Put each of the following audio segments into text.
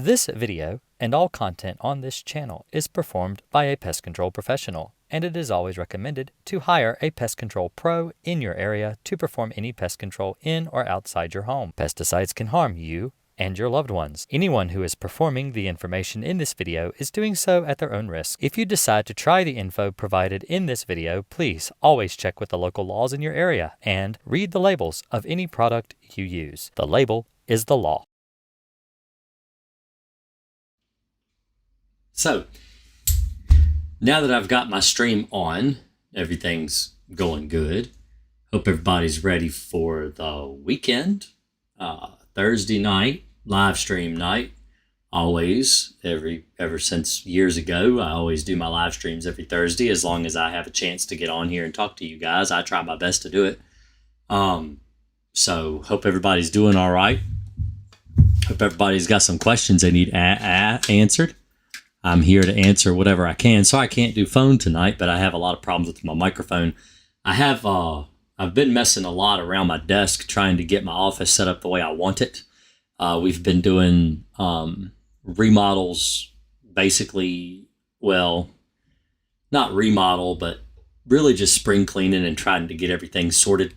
This video and all content on this channel is performed by a pest control professional, and it is always recommended to hire a pest control pro in your area to perform any pest control in or outside your home. Pesticides can harm you and your loved ones. Anyone who is performing the information in this video is doing so at their own risk. If you decide to try the info provided in this video, please always check with the local laws in your area and read the labels of any product you use. The label is the law. So, now that I've got my stream on, everything's going good. Hope everybody's ready for the weekend. Thursday night, live stream night. Always, ever since years ago, I always do my live streams every Thursday. As long as I have a chance to get on here and talk to you guys, I try my best to do it. So, hope everybody's doing all right. Hope everybody's got some questions they need answered. I'm here to answer whatever I can. So I can't do phone tonight, but I have a lot of problems with my microphone. I've been messing a lot around my desk trying to get my office set up the way I want it. We've been doing remodels, basically, well, not remodel, but really just spring cleaning and trying to get everything sorted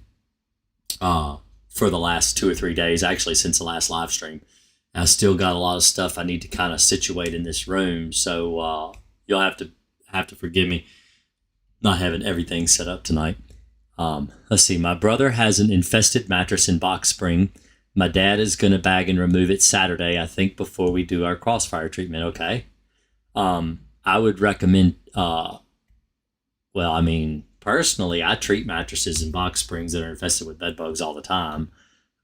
for the last 2 or 3 days, actually since the last live stream. I still got a lot of stuff I need to kind of situate in this room, so you'll have to forgive me not having everything set up tonight. Let's see. My brother has an infested mattress in box spring. My dad is going to bag and remove it Saturday, I think, before we do our Crossfire treatment. Okay. I would recommend. Personally, I treat mattresses in box springs that are infested with bed bugs all the time.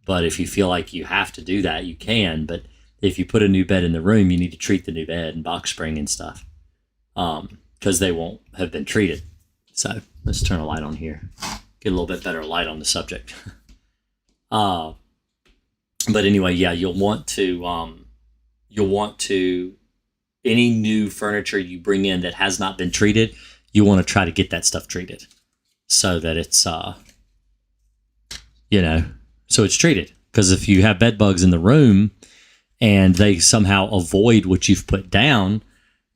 But if you feel like you have to do that, you can. But if you put a new bed in the room, you need to treat the new bed and box spring and stuff, because they won't have been treated. So let's turn a light on here. Get a little bit better light on the subject. But anyway, yeah, you'll want to any new furniture you bring in that has not been treated, you want to try to get that stuff treated so that it's so it's treated. Because if you have bed bugs in the room and they somehow avoid what you've put down,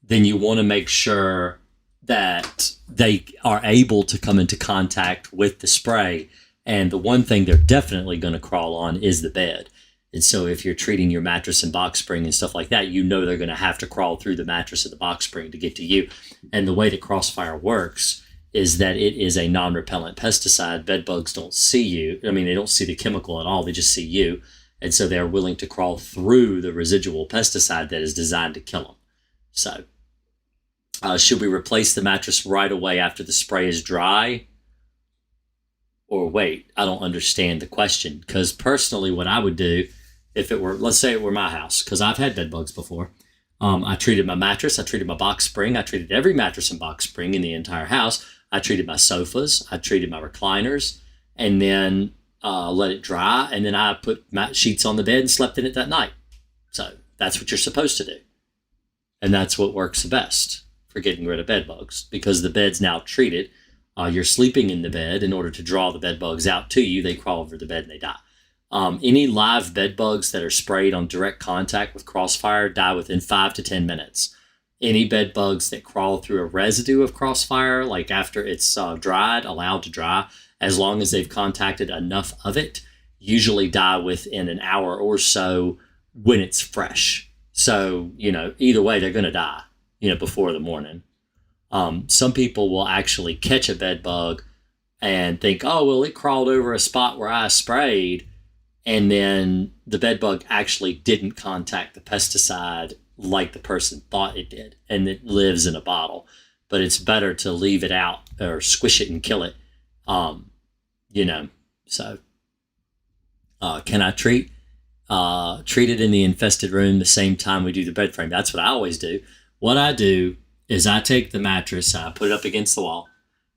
then you want to make sure that they are able to come into contact with the spray. And the one thing they're definitely going to crawl on is the bed. And so if you're treating your mattress and box spring and stuff like that, you know they're going to have to crawl through the mattress and the box spring to get to you. And the way the Crossfire works is that it is a non-repellent pesticide. Bed bugs don't see you. I mean, they don't see the chemical at all. They just see you. And so they're willing to crawl through the residual pesticide that is designed to kill them. So should we replace the mattress right away after the spray is dry? Or wait, I don't understand the question. Because personally, what I would do if it were, let's say it were my house, because I've had bed bugs before. I treated my mattress. I treated my box spring. I treated every mattress and box spring in the entire house. I treated my sofas. I treated my recliners, and then let it dry. And then I put mat sheets on the bed and slept in it that night. So that's what you're supposed to do. And that's what works the best for getting rid of bed bugs, because the bed's now treated. You're sleeping in the bed. In order to draw the bed bugs out to you, they crawl over the bed and they die. Any live bed bugs that are sprayed on direct contact with Crossfire die within 5 to 10 minutes. Any bed bugs that crawl through a residue of Crossfire, like after it's dried, allowed to dry, as long as they've contacted enough of it, usually die within an hour or so when it's fresh. So, either way, they're going to die, before the morning. Some people will actually catch a bed bug and think, oh, well, it crawled over a spot where I sprayed, and then the bed bug actually didn't contact the pesticide like the person thought it did, and it lives in a bottle. But it's better to leave it out or squish it and kill it, So can I treat it in the infested room the same time we do the bed frame? That's what I always do. What I do is I take the mattress, I put it up against the wall,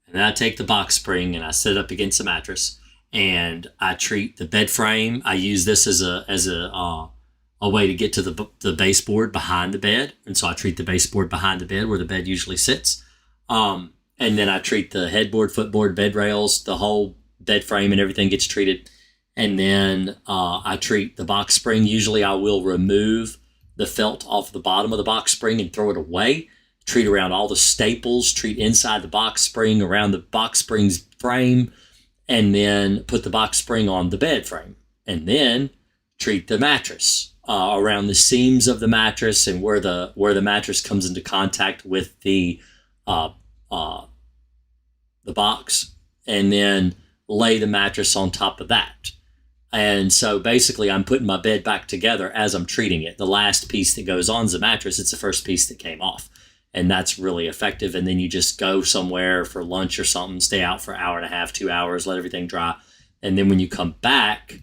and then I take the box spring and I set it up against the mattress, and I treat the bed frame. I use this as a way to get to the baseboard behind the bed, and so I treat the baseboard behind the bed where the bed usually sits. And then I treat the headboard, footboard, bed rails, the whole bed frame and everything gets treated. And then I treat the box spring. Usually I will remove the felt off the bottom of the box spring and throw it away. Treat around all the staples, treat inside the box spring, around the box spring's frame, and then put the box spring on the bed frame. And then treat the mattress around the seams of the mattress and where the mattress comes into contact with the box, and then lay the mattress on top of that. And so basically I'm putting my bed back together as I'm treating it. The last piece that goes on is the mattress. It's the first piece that came off. And that's really effective. And then you just go somewhere for lunch or something, stay out for an hour and a half, 2 hours, let everything dry. And then when you come back,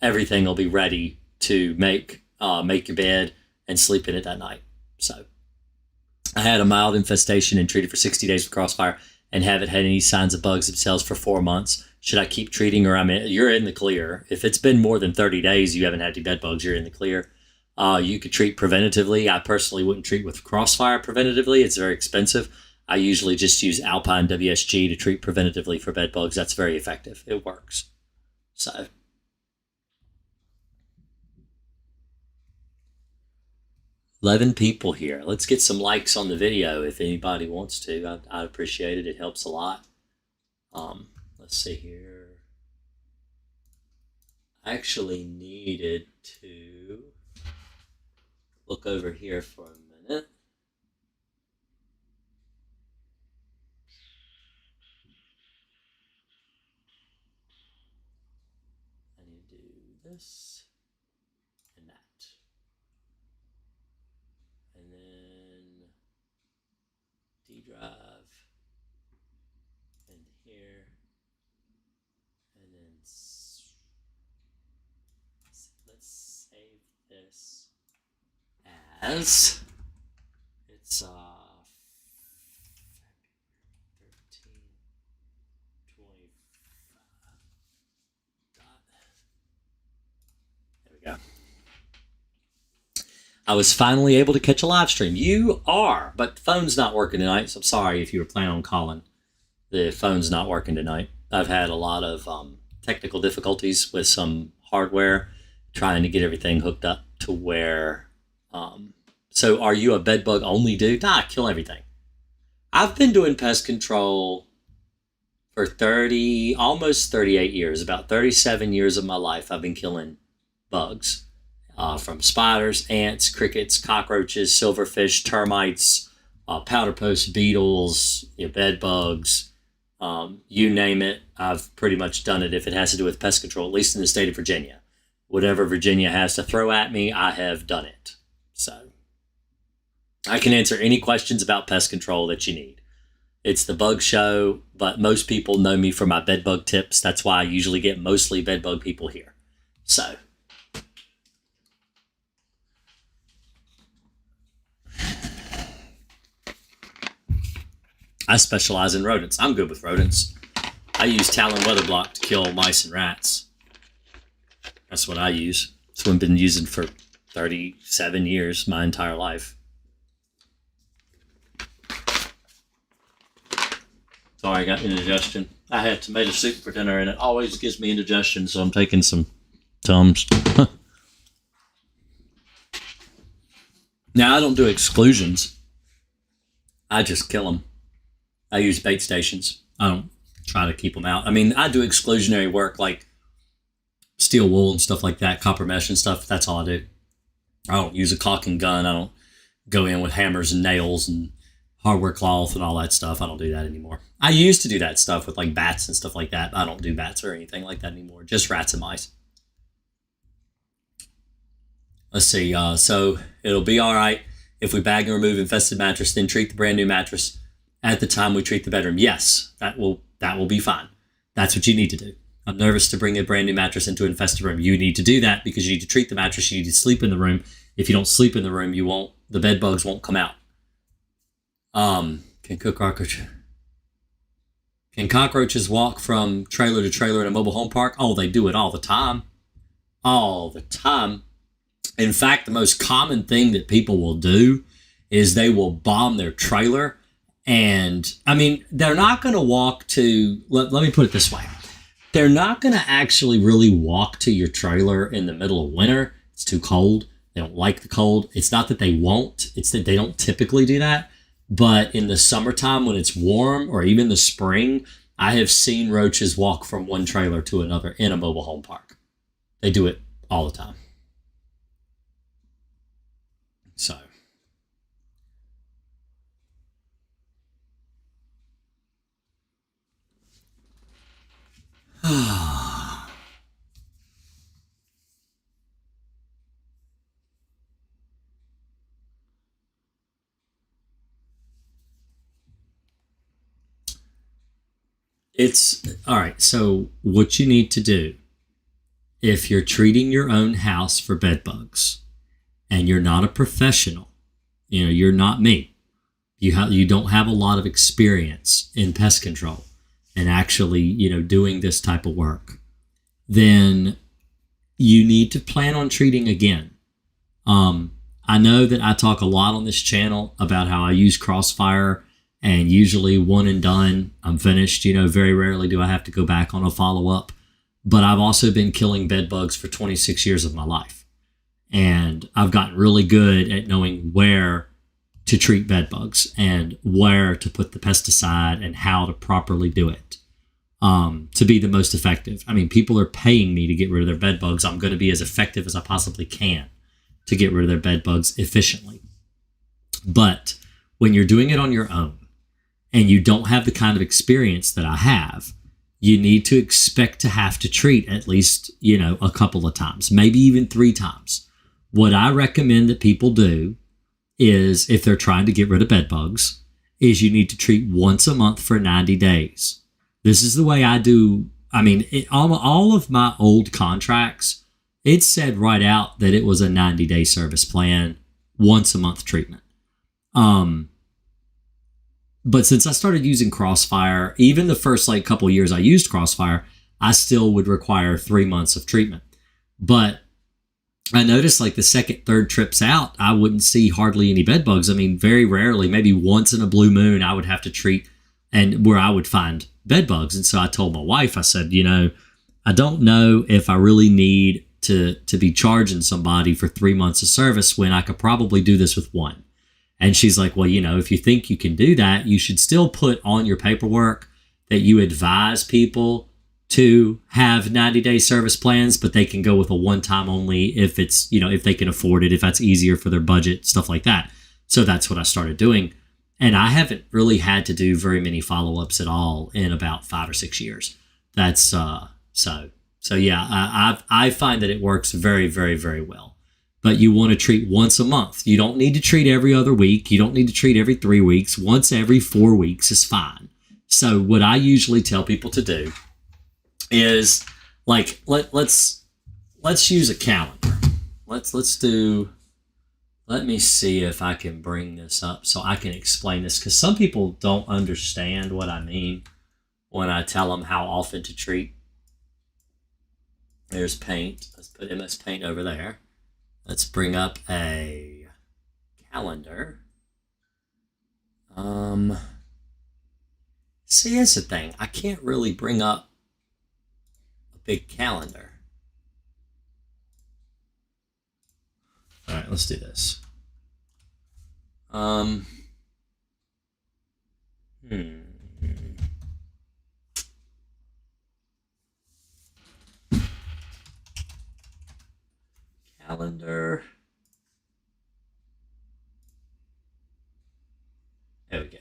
everything will be ready to make your bed and sleep in it that night. So I had a mild infestation and treated for 60 days with Crossfire and haven't had any signs of bugs themselves for 4 months. Should I keep treating, or you're in the clear? If it's been more than 30 days, you haven't had any bed bugs, you're in the clear. You could treat preventatively. I personally wouldn't treat with Crossfire preventatively. It's very expensive. I usually just use Alpine WSG to treat preventatively for bed bugs. That's very effective. It works. So 11 people here. Let's get some likes on the video if anybody wants to. I'd appreciate it. It helps a lot. Let's see here. I actually needed to look over here for a minute. I need to do this and that. And then D drive and here. And then let's save this as it's February 13, 25. There we go. I was finally able to catch a live stream. You are, but the phone's not working tonight, so I'm sorry if you were planning on calling. The phone's not working tonight. I've had a lot of technical difficulties with some hardware, trying to get everything hooked up to where... So are you a bed bug only dude? Nah, kill everything. I've been doing pest control for almost 38 years. About 37 years of my life I've been killing bugs. From spiders, ants, crickets, cockroaches, silverfish, termites, powder post beetles, bed bugs, you name it. I've pretty much done it if it has to do with pest control, at least in the state of Virginia. Whatever Virginia has to throw at me, I have done it. So I can answer any questions about pest control that you need. It's the bug show, but most people know me for my bed bug tips. That's why I usually get mostly bed bug people here. So I specialize in rodents. I'm good with rodents. I use Talon Weather Block to kill mice and rats. That's what I use. It's what I've been using for 37 years, my entire life. Sorry, I got indigestion. I had tomato soup for dinner, and it always gives me indigestion, so I'm taking some Tums. Now, I don't do exclusions. I just kill them. I use bait stations. I don't try to keep them out. I mean, I do exclusionary work like steel wool and stuff like that, copper mesh and stuff. That's all I do. I don't use a caulking gun. I don't go in with hammers and nails and hardware cloth and all that stuff. I don't do that anymore. I used to do that stuff with like bats and stuff like that. I don't do bats or anything like that anymore. Just rats and mice. Let's see. So it'll be all right if we bag and remove infested mattress, then treat the brand new mattress at the time we treat the bedroom. Yes, that will be fine. That's what you need to do. I'm nervous to bring a brand new mattress into an infested room. You need to do that because you need to treat the mattress. You need to sleep in the room. If you don't sleep in the room, the bed bugs won't come out. Can cockroaches walk from trailer to trailer in a mobile home park? Oh, they do it all the time. All the time. In fact, the most common thing that people will do is they will bomb their trailer. And I mean, they're not going to walk to, let me put it this way. They're not going to actually really walk to your trailer in the middle of winter. It's too cold. They don't like the cold. It's not that they won't, it's that they don't typically do that. But in the summertime when it's warm, or even the spring, I have seen roaches walk from one trailer to another in a mobile home park. They do it all the time. So. It's all right. So what you need to do, if you're treating your own house for bed bugs and you're not a professional, you're not me. You don't have a lot of experience in pest control and actually, doing this type of work, then you need to plan on treating again. I know that I talk a lot on this channel about how I use Crossfire, and usually one and done, I'm finished. Very rarely do I have to go back on a follow-up. But I've also been killing bed bugs for 26 years of my life. And I've gotten really good at knowing where to treat bed bugs and where to put the pesticide and how to properly do it to be the most effective. I mean, people are paying me to get rid of their bed bugs. I'm going to be as effective as I possibly can to get rid of their bed bugs efficiently. But when you're doing it on your own, and you don't have the kind of experience that I have, you need to expect to have to treat at least, a couple of times, maybe even 3 times. What I recommend that people do is, if they're trying to get rid of bed bugs, is you need to treat once a month for 90 days. This is the way I do. I mean, all of my old contracts, it said right out that it was a 90-day service plan, once a month treatment. But since I started using Crossfire, even the first couple of years I used Crossfire, I still would require 3 months of treatment. But I noticed the second, third trips out, I wouldn't see hardly any bed bugs. I mean, very rarely, maybe once in a blue moon, I would have to treat and where I would find bed bugs. And so I told my wife, I said, I don't know if I really need to be charging somebody for 3 months of service when I could probably do this with one. And she's like, well, if you think you can do that, you should still put on your paperwork that you advise people to have 90-day service plans, but they can go with a one-time only if it's, if they can afford it, if that's easier for their budget, stuff like that. So that's what I started doing. And I haven't really had to do very many follow-ups at all in about 5 or 6 years. That's so yeah, I find that it works very, very, very well. But you want to treat once a month. You don't need to treat every other week. You don't need to treat every 3 weeks. Once every 4 weeks is fine. So what I usually tell people to do is let's use a calendar. Let me see if I can bring this up so I can explain this, because some people don't understand what I mean when I tell them how often to treat. There's paint. Let's put MS Paint over there. Let's bring up a calendar. See, here's the thing. I can't really bring up a big calendar. All right, let's do this. Calendar. There we go.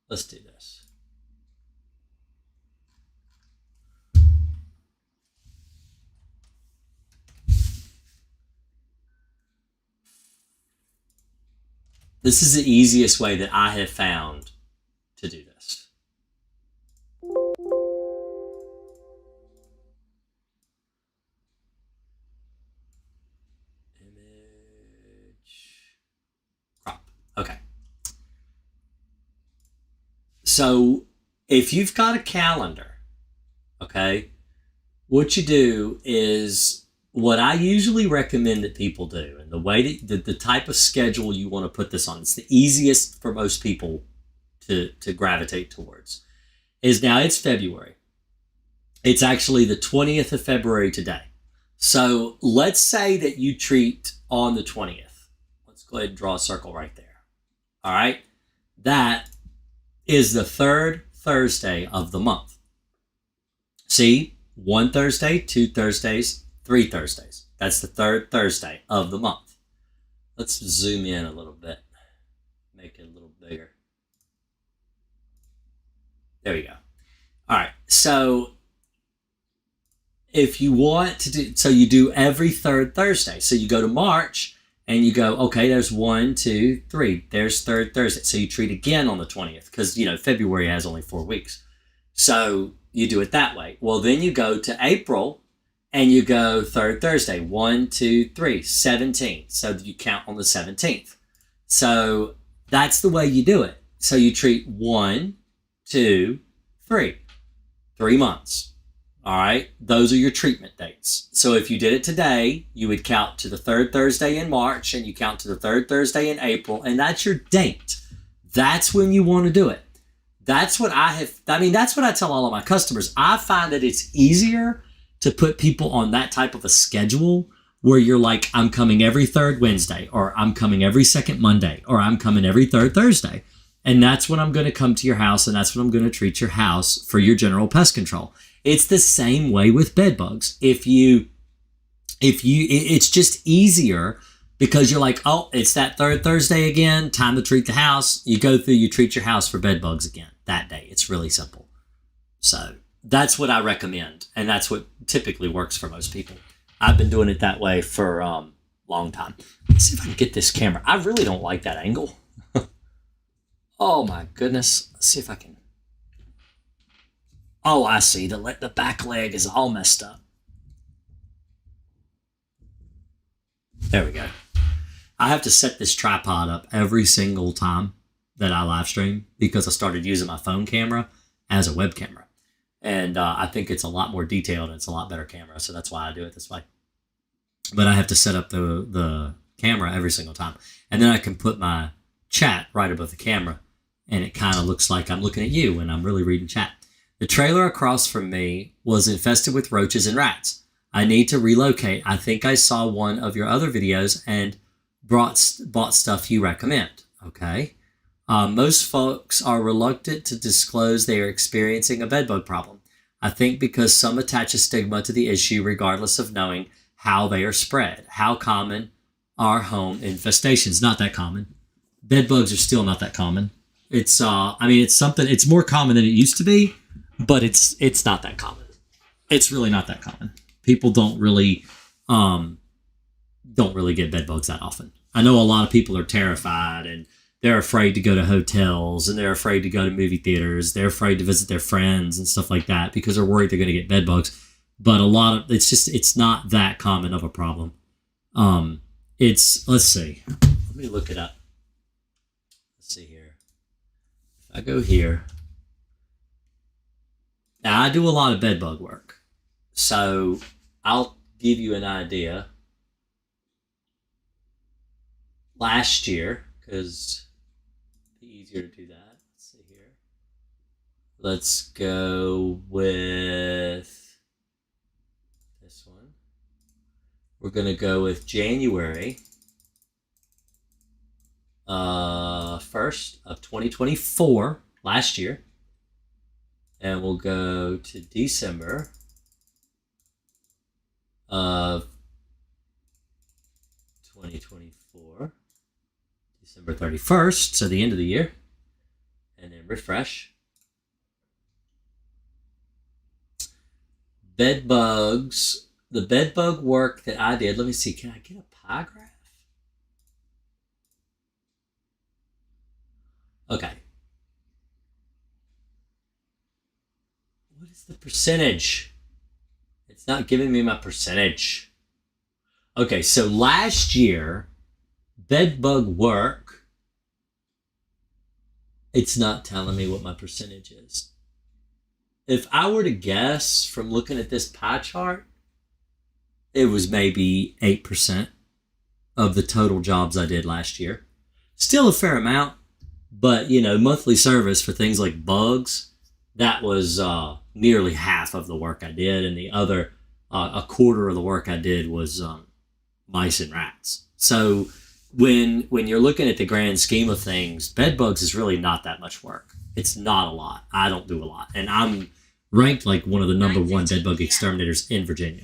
Let's do this. This is the easiest way that I have found to do this. Crop. Okay. So if you've got a calendar, okay, what you do is what I usually recommend that people do, and the way that the type of schedule you want to put this on, it's the easiest for most people to gravitate towards, is now it's February. It's actually the 20th of February today. So let's say that you treat on the 20th. Let's go ahead and draw a circle right there. All right. That is the third Thursday of the month. See, 1 Thursday, 2 Thursdays, 3 Thursdays. That's the third Thursday of the month. Let's zoom in a little bit. Make it a little bigger. There we go. All right. So if you want to do, so you do every third Thursday. So you go to March and you go, okay, there's 1, 2, 3. There's third Thursday. So you treat again on the 20th because, February has only 4 weeks. So you do it that way. Well, then you go to April and you go third Thursday, 1, 2, 3, 17. So you count on the 17th. So that's the way you do it. So you treat 1, 2, 3. 3 months. All right. Those are your treatment dates. So if you did it today, you would count to the third Thursday in March and you count to the third Thursday in April. And that's your date. That's when you want to do it. That's what that's what I tell all of my customers. I find that it's easier to put people on that type of a schedule where you're like, I'm coming every third Wednesday, or I'm coming every second Monday, or I'm coming every third Thursday. And that's when I'm going to come to your house, and that's when I'm going to treat your house for your general pest control. It's the same way with bed bugs. It's just easier because you're like, oh, it's that third Thursday again, time to treat the house. You go through, you treat your house for bed bugs again that day. It's really simple. So that's what I recommend. And that's what typically works for most people. I've been doing it that way for a long time. Let's see if I can get this camera. I really don't like that angle. Oh my goodness. Let's see if I can. Oh, I see. The back leg is all messed up. There we go. I have to set this tripod up every single time that I live stream because I started using my phone camera as a web camera. And I think it's a lot more detailed and it's a lot better camera. So that's why I do it this way. But I have to set up the camera every single time. And then I can put my chat right above the camera. And it kind of looks like I'm looking at you when I'm really reading chat. The trailer across from me was infested with roaches and rats. I need to relocate. I think I saw one of your other videos and bought stuff you recommend. Okay. Most folks are reluctant to disclose they are experiencing a bedbug problem. I think because some attach a stigma to the issue regardless of knowing how they are spread. How common are home infestations? Not that common. Bedbugs are still not that common. It's it's more common than it used to be, but it's not that common. It's really not that common. People don't really get bed bugs that often. I know a lot of people are terrified and they're afraid to go to hotels and they're afraid to go to movie theaters. They're afraid to visit their friends and stuff like that because they're worried they're going to get bed bugs. But it's not that common of a problem. Let's see. Let me look it up. Let's see here. If I go here. Now, I do a lot of bed bug work. So I'll give you an idea. Last year, because it'd be easier to do that. Let's see here. Let's go with this one. We're going to go with January 1st of 2024, last year. And we'll go to December of 2024. December 31st, so the end of the year. And then refresh. Bed bugs. The bed bug work that I did. Let me see. Can I get a pie graph? Okay. What is the percentage? It's not giving me my percentage. Okay, so last year, bed bug work, it's not telling me what my percentage is. If I were to guess from looking at this pie chart, it was maybe 8% of the total jobs I did last year. Still a fair amount, but monthly service for things like bugs, that was nearly half of the work I did, and the other a quarter of the work I did was mice and rats. So when you're looking at the grand scheme of things, bed bugs is really not that much work. It's not a lot. I don't do a lot, and I'm ranked like one of the number one bed bug exterminators in Virginia.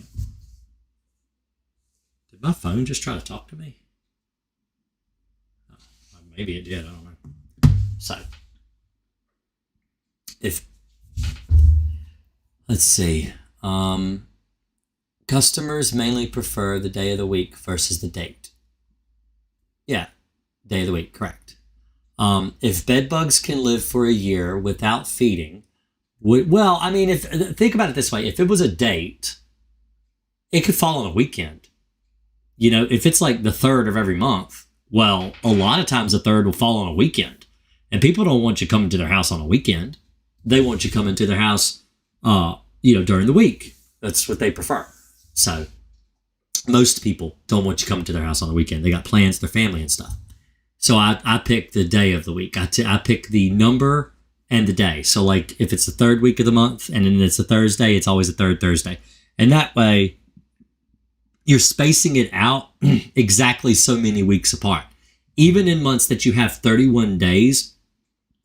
Did my phone just try to talk to me? Oh, maybe it did. I don't know. So, let's see. Customers mainly prefer the day of the week versus the date. Yeah, day of the week, correct. If bed bugs can live for a year without feeding, well, I mean, think about it this way. If it was a date, it could fall on a weekend. You know, if it's like the 3rd of every month, well, a lot of times the 3rd will fall on a weekend. And people don't want you coming to their house on a weekend. They want you coming to their house, during the week. That's what they prefer. So most people don't want you coming to their house on a weekend. They got plans, their family and stuff. So I pick the day of the week. I pick the number and the day. So like if it's the 3rd week of the month and then it's a Thursday, it's always the 3rd Thursday. And that way you're spacing it out exactly so many weeks apart. Even in months that you have 31 days,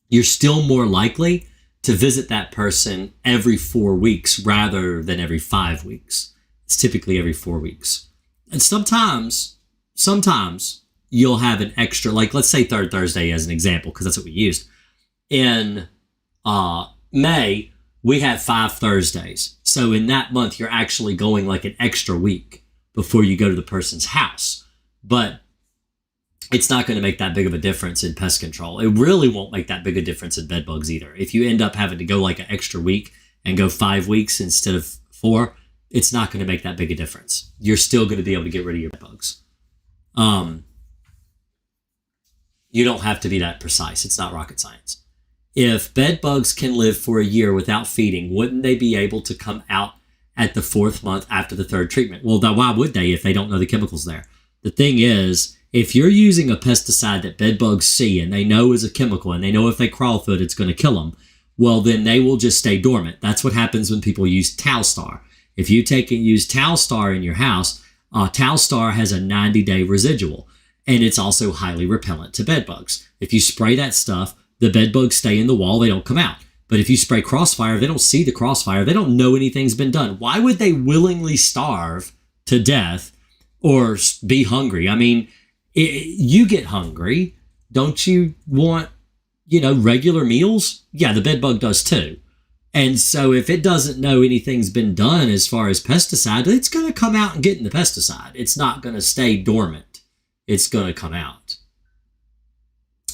you're still more likely to visit that person every 4 weeks rather than every 5 weeks. It's typically every 4 weeks. And sometimes you'll have an extra, like let's say 3rd Thursday as an example, because that's what we used. In May, we have 5 Thursdays. So in that month, you're actually going like an extra week before you go to the person's house. But it's not going to make that big of a difference in pest control. It really won't make that big a difference in bed bugs either. If you end up having to go like an extra week and go 5 weeks instead of 4, it's not going to make that big a difference. You're still going to be able to get rid of your bed bugs. You don't have to be that precise. It's not rocket science. If bed bugs can live for a year without feeding, wouldn't they be able to come out at the 4th month after the 3rd treatment? Well, why would they if they don't know the chemicals there? The thing is, if you're using a pesticide that bed bugs see and they know is a chemical and they know if they crawl through it, it's going to kill them, well, then they will just stay dormant. That's what happens when people use Talstar. If you take and use Talstar in your house, Talstar has a 90-day residual, and it's also highly repellent to bed bugs. If you spray that stuff, the bed bugs stay in the wall, they don't come out. But if you spray Crossfire, they don't see the Crossfire, they don't know anything's been done. Why would they willingly starve to death or be hungry? I mean, you get hungry. Don't you want, regular meals? Yeah, the bed bug does too. And so if it doesn't know anything's been done as far as pesticide, it's going to come out and get in the pesticide. It's not going to stay dormant. It's going to come out.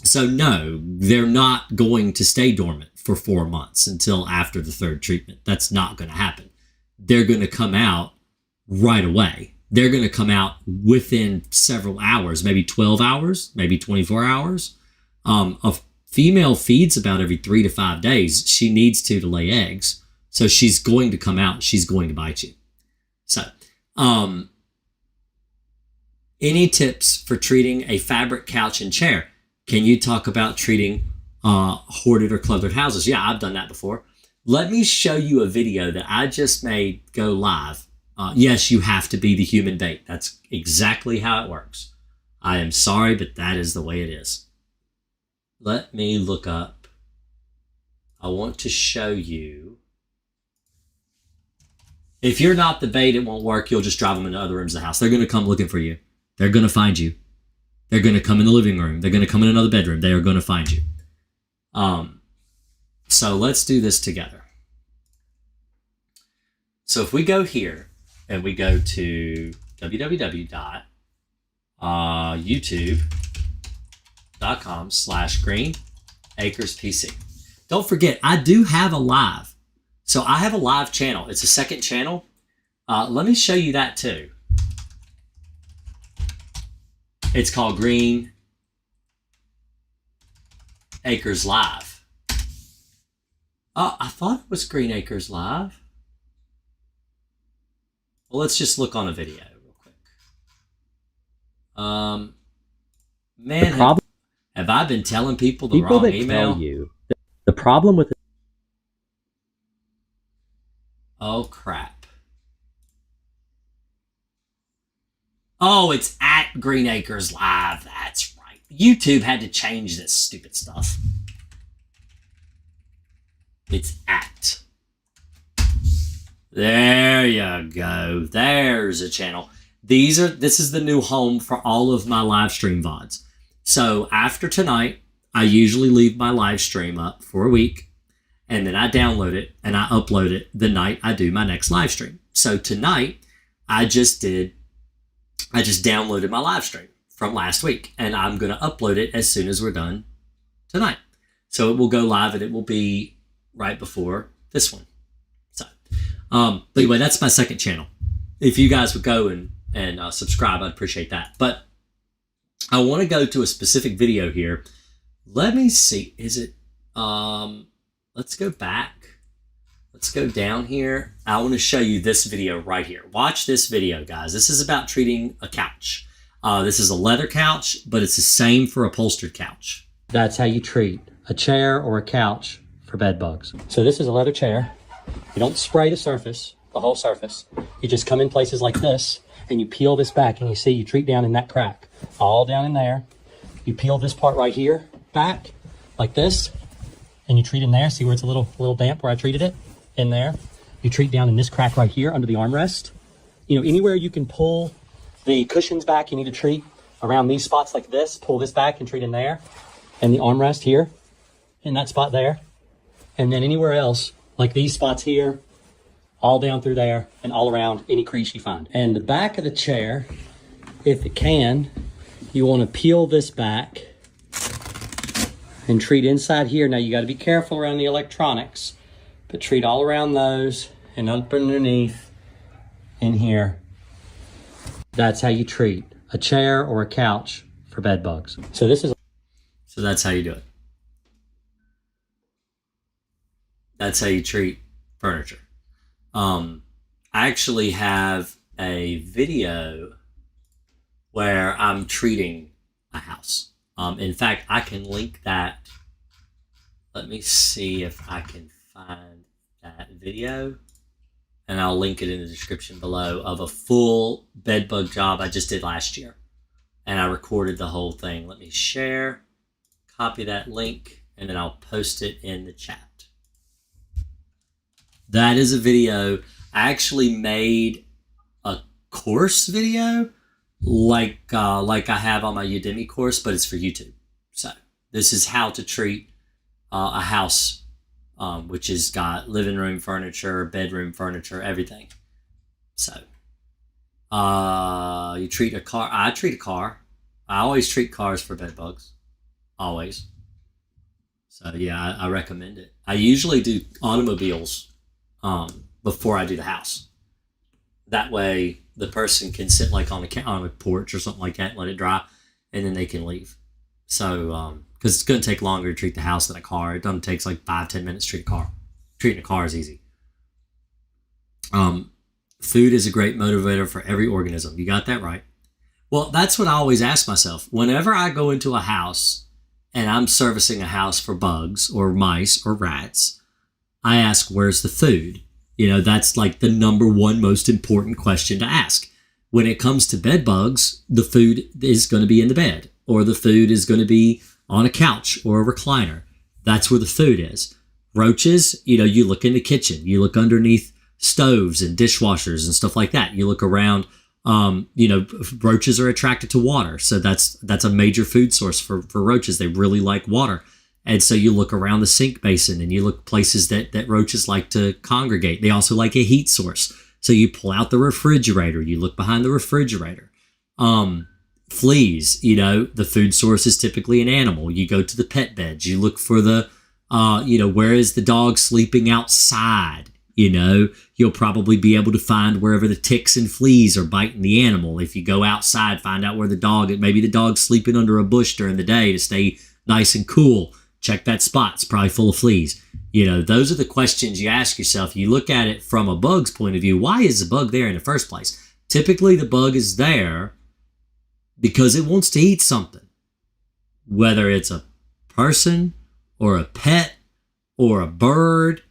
So no, they're not going to stay dormant for 4 months until after the 3rd treatment. That's not going to happen. They're going to come out right away. They're going to come out within several hours, maybe 12 hours, maybe 24 hours. A female feeds about every 3 to 5 days. She needs to lay eggs. So she's going to come out and she's going to bite you. So, any tips for treating a fabric couch and chair? Can you talk about treating hoarded or cluttered houses? Yeah, I've done that before. Let me show you a video that I just made go live. Yes, you have to be the human bait. That's exactly how it works. I am sorry, but that is the way it is. Let me look up. I want to show you. If you're not the bait, it won't work. You'll just drive them into other rooms of the house. They're going to come looking for you. They're going to find you. They're going to come in the living room. They're going to come in another bedroom. They are going to find you. So let's do this together. So if we go here and we go to www.youtube.com/Green Akers PC. Don't forget, I do have a live. So I have a live channel. It's a second channel. Let me show you that too. It's called Green Akers Live. I thought it was Green Akers Live. Well, let's just look on a video real quick. Man, have I been telling people the wrong email? Tell you the problem with it. Oh, crap. Oh, it's at Green Acres Live. That's right. YouTube had to change this stupid stuff. It's at. There you go. There's a channel. This is the new home for all of my live stream VODs. So after tonight, I usually leave my live stream up for a week, and then I download it and I upload it the night I do my next live stream. So tonight, I just downloaded my live stream from last week, and I'm going to upload it as soon as we're done tonight. So it will go live, and it will be right before this one. So, but anyway, that's my second channel. If you guys would go and subscribe, I'd appreciate that. But I want to go to a specific video here. Let me see. Is it, let's go back. Let's go down here. I want to show you this video right here. Watch this video, guys. This is about treating a couch. This is a leather couch, but it's the same for upholstered couch. That's how you treat a chair or a couch for bed bugs. So this is a leather chair. You don't spray the surface, the whole surface. You just come in places like this and you peel this back, and you see you treat down in that crack, all down in there. You peel this part right here back like this, and you treat in there. See where it's a little damp where I treated it? In there. You treat down in this crack right here under the armrest. You know, anywhere you can pull the cushions back, you need to treat around these spots like this. Pull this back and treat in there. And the armrest here, in that spot there. And then anywhere else, like these spots here, all down through there, and all around any crease you find. And the back of the chair, if it can, you want to peel this back and treat inside here. Now you got to be careful around the electronics, but treat all around those and up underneath in here. That's how you treat a chair or a couch for bed bugs. So that's how you do it. That's how you treat furniture. I actually have a video where I'm treating a house. In fact, I can link that. Let me see if I can find that video, and I'll link it in the description below, of a full bed bug job I just did last year, and I recorded the whole thing. Let me share, copy that link, and then I'll post it in the chat. That is a video. I actually made a course video like I have on my Udemy course, but it's for YouTube. So this is how to treat a house, which has got living room furniture, bedroom furniture, everything. So you treat a car. I treat a car. I always treat cars for bed bugs. Always. So yeah, I recommend it. I usually do automobiles before I do the house. That way the person can sit like on a porch or something like that and let it dry, and then they can leave. So, because it's going to take longer to treat the house than a car. It doesn't take like 5-10 minutes to treat a car. Treating a car is easy. Food is a great motivator for every organism. You got that right. Well, that's what I always ask myself. Whenever I go into a house and I'm servicing a house for bugs or mice or rats, I ask, where's the food? You know, that's like the number one most important question to ask. When it comes to bed bugs, the food is going to be in the bed, or the food is going to be on a couch or a recliner. That's where the food is. Roaches, you know, you look in the kitchen, you look underneath stoves and dishwashers and stuff like that. You look around, you know, roaches are attracted to water. So that's a major food source for roaches. They really like water. And so you look around the sink basin and you look places that roaches like to congregate. They also like a heat source. So you pull out the refrigerator, you look behind the refrigerator. Fleas, you know, the food source is typically an animal. You go to the pet beds, you look for the, you know, where is the dog sleeping outside? You know, you'll probably be able to find wherever the ticks and fleas are biting the animal. If you go outside, find out where maybe the dog's sleeping under a bush during the day to stay nice and cool. Check that spot. It's probably full of fleas. You know, those are the questions you ask yourself. You look at it from a bug's point of view. Why is the bug there in the first place? Typically, the bug is there because it wants to eat something. Whether it's a person or a pet or a bird.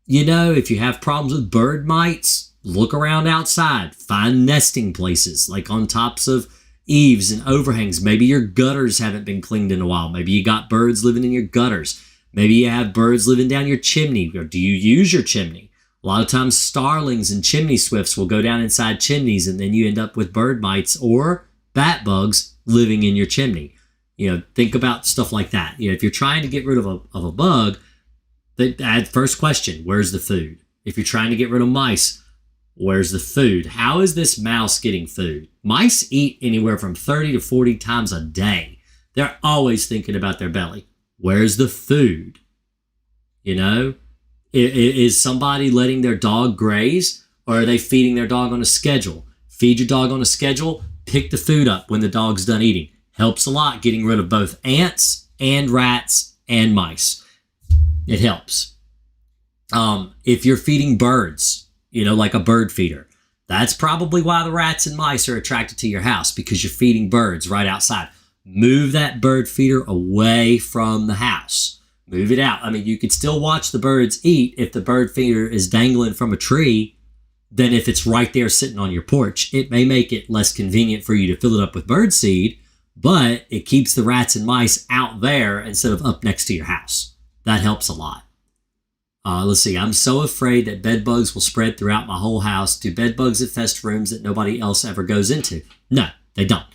You know, if you have problems with bird mites, look around outside, find nesting places like on tops of eaves and overhangs. Maybe your gutters haven't been cleaned in a while. Maybe you got birds living in your gutters. Maybe you have birds living down your chimney. Or do you use your chimney? A lot of times starlings and chimney swifts will go down inside chimneys, and then you end up with bird mites or bat bugs living in your chimney. Think about stuff like that. If you're trying to get rid of a bug, first question, where's the food? If you're trying to get rid of mice, where's the food? How is this mouse getting food? Mice eat anywhere from 30 to 40 times a day. They're always thinking about their belly. Where's the food? Is somebody letting their dog graze, or are they feeding their dog on a schedule? Feed your dog on a schedule, pick the food up when the dog's done eating. Helps a lot getting rid of both ants and rats and mice. It helps. If you're feeding birds, like a bird feeder, that's probably why the rats and mice are attracted to your house, because you're feeding birds right outside. Move that bird feeder away from the house. Move it out. I mean, you could still watch the birds eat if the bird feeder is dangling from a tree than if it's right there sitting on your porch. It may make it less convenient for you to fill it up with bird seed, but it keeps the rats and mice out there instead of up next to your house. That helps a lot. Let's see. I'm so afraid that bed bugs will spread throughout my whole house. Do bed bugs infest rooms that nobody else ever goes into? No, they don't.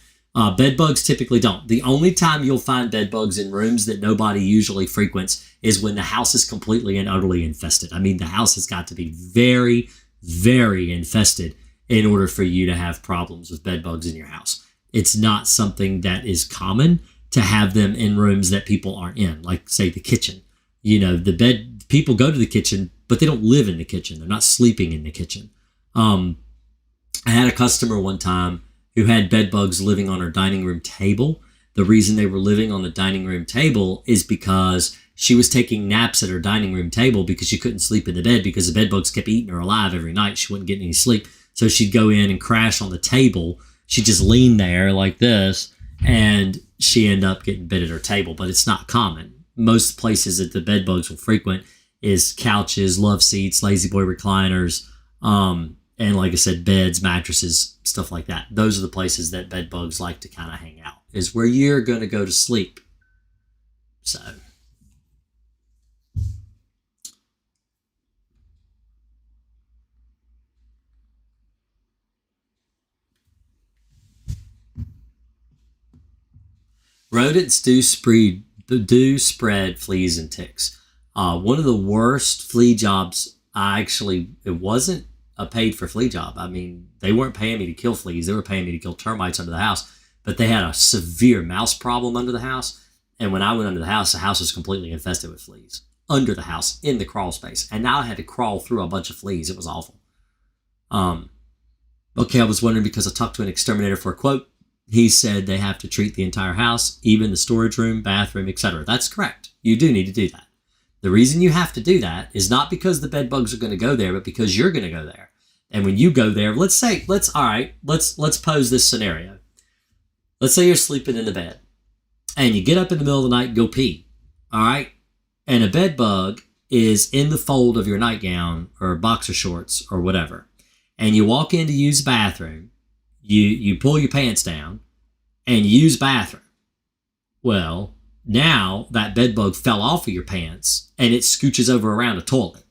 Bed bugs typically don't. The only time you'll find bed bugs in rooms that nobody usually frequents is when the house is completely and utterly infested. I mean, the house has got to be very, very infested in order for you to have problems with bed bugs in your house. It's not something that is common to have them in rooms that people aren't in, like, say, the kitchen. People go to the kitchen, but they don't live in the kitchen. They're not sleeping in the kitchen. I had a customer one time who had bed bugs living on her dining room table. The reason they were living on the dining room table is because she was taking naps at her dining room table because she couldn't sleep in the bed because the bed bugs kept eating her alive every night. She wouldn't get any sleep. So she'd go in and crash on the table. She'd just lean there like this, and she ended up getting bit at her table. But it's not common. Most places that the bed bugs will frequent is couches, love seats, lazy boy recliners, and like I said, beds, mattresses, stuff like that. Those are the places that bed bugs like to kind of hang out, is where you're going to go to sleep. So. Rodents do spread fleas and ticks. One of the worst flea jobs, it wasn't a paid for flea job. I mean, they weren't paying me to kill fleas. They were paying me to kill termites under the house. But they had a severe mouse problem under the house. And when I went under the house was completely infested with fleas. Under the house, in the crawl space. And now I had to crawl through a bunch of fleas. It was awful. Okay, I was wondering, because I talked to an exterminator for a quote. He said they have to treat the entire house, even the storage room, bathroom, etc. That's correct. You do need to do that. The reason you have to do that is not because the bed bugs are going to go there, but because you're going to go there. And when you go there, let's pose this scenario. Let's say you're sleeping in the bed and you get up in the middle of the night and go pee. All right. And a bed bug is in the fold of your nightgown or boxer shorts or whatever. And you walk in to use the bathroom. You pull your pants down and you use the bathroom. Well, now that bed bug fell off of your pants and it scooches over around a toilet.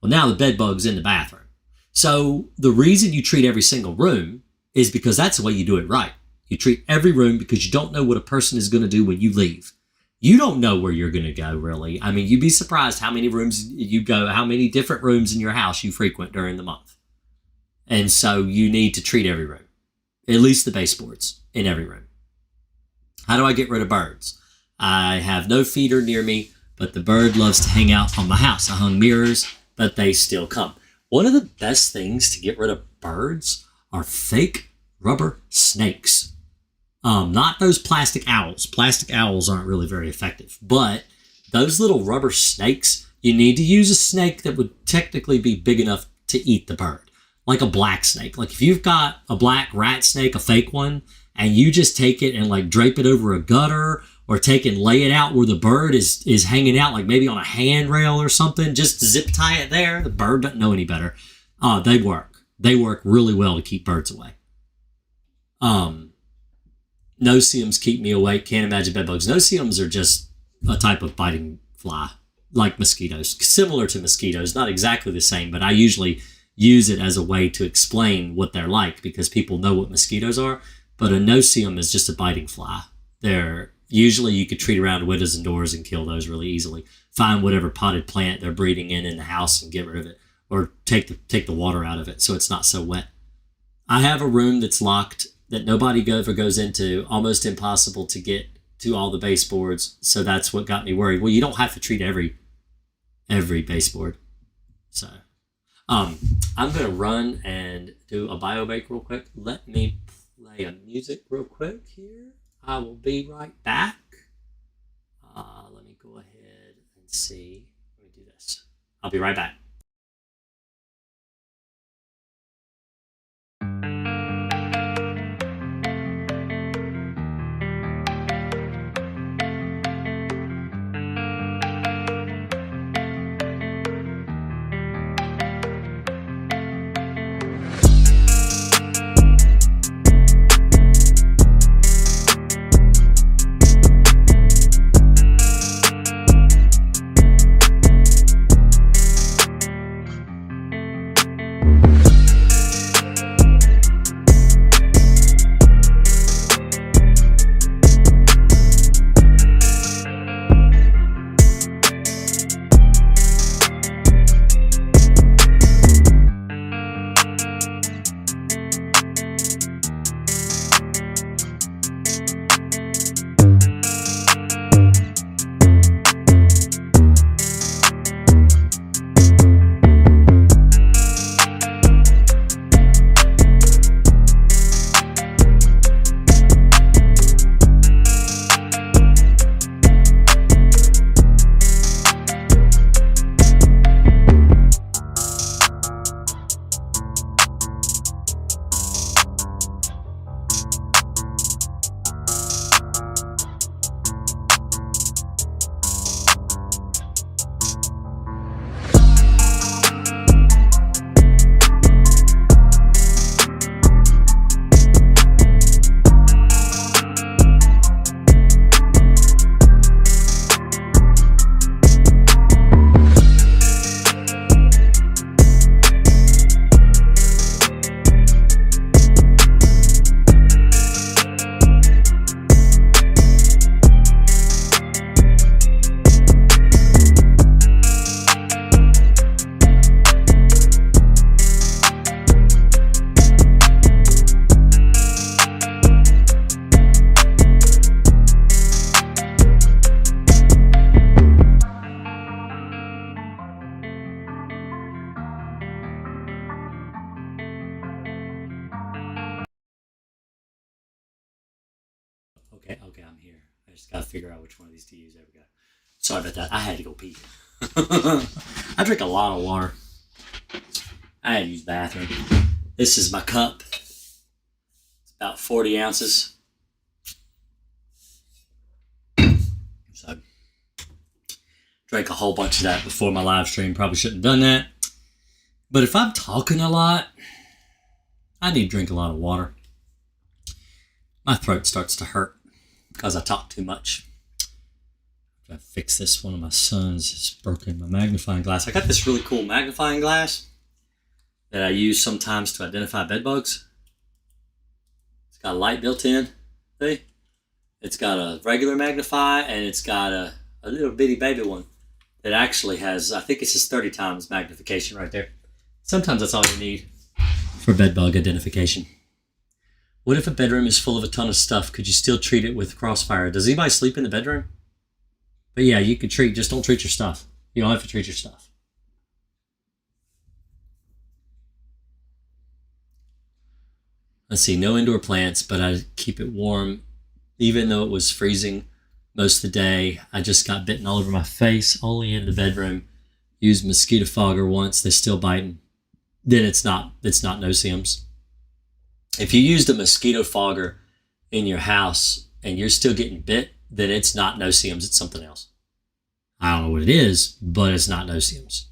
Well, now the bed bug's in the bathroom. So the reason you treat every single room is because that's the way you do it right. You treat every room because you don't know what a person is going to do when you leave. You don't know where you're going to go, really. I mean, you'd be surprised how many rooms you go, how many different rooms in your house you frequent during the month. And so you need to treat every room, at least the baseboards in every room. How do I get rid of birds? I have no feeder near me, but the bird loves to hang out on my house. I hung mirrors, but they still come. One of the best things to get rid of birds are fake rubber snakes. Not those plastic owls. Plastic owls aren't really very effective, but those little rubber snakes, you need to use a snake that would technically be big enough to eat the bird. Like a black snake. Like if you've got a black rat snake, a fake one, and you just take it and like drape it over a gutter, or take and lay it out where the bird is hanging out, like maybe on a handrail or something, just zip tie it there. The bird doesn't know any better. They work. They work really well to keep birds away. No-see-ums keep me awake. Can't imagine bed bugs. No-see-ums are just a type of biting fly, like mosquitoes, similar to mosquitoes, not exactly the same, but I usually use it as a way to explain what they're like because people know what mosquitoes are, but a no-see-um is just a biting fly. They're usually you could treat around windows and doors and kill those really easily. Find whatever potted plant they're breeding in the house and get rid of it, or take the water out of it so it's not so wet. I have a room that's locked that nobody ever goes into, almost impossible to get to all the baseboards, so that's what got me worried. Well, you don't have to treat every baseboard. So I'm going to run and do a biobake real quick. Let me play a music real quick here. I will be right back. Let me go ahead and see. Let me do this. I'll be right back. Okay, I'm here. I just gotta figure out which one of these to use. There we go. Sorry about that. I had to go pee. I drink a lot of water. I had to use the bathroom. This is my cup. It's about 40 ounces. So, drank a whole bunch of that before my live stream. Probably shouldn't have done that. But if I'm talking a lot, I need to drink a lot of water. My throat starts to hurt because I talk too much. I fix this. One of my sons has broken my magnifying glass. I got this really cool magnifying glass that I use sometimes to identify bed bugs. It's got a light built in. See? It's got a regular magnify and it's got a little bitty baby one that actually has, I think it says 30 times magnification right there. Sometimes that's all you need for bed bug identification. What if a bedroom is full of a ton of stuff? Could you still treat it with Crossfire? Does anybody sleep in the bedroom? But yeah, you could treat, just don't treat your stuff. You don't have to treat your stuff. Let's see, no indoor plants, but I keep it warm. Even though it was freezing most of the day, I just got bitten all over my face, only in the bedroom. Used mosquito fogger once, they're still biting. Then it's not no-see-ums. If you used a mosquito fogger in your house and you're still getting bit, then it's not no-see-ums, it's something else. I don't know what it is, but it's not no-see-ums.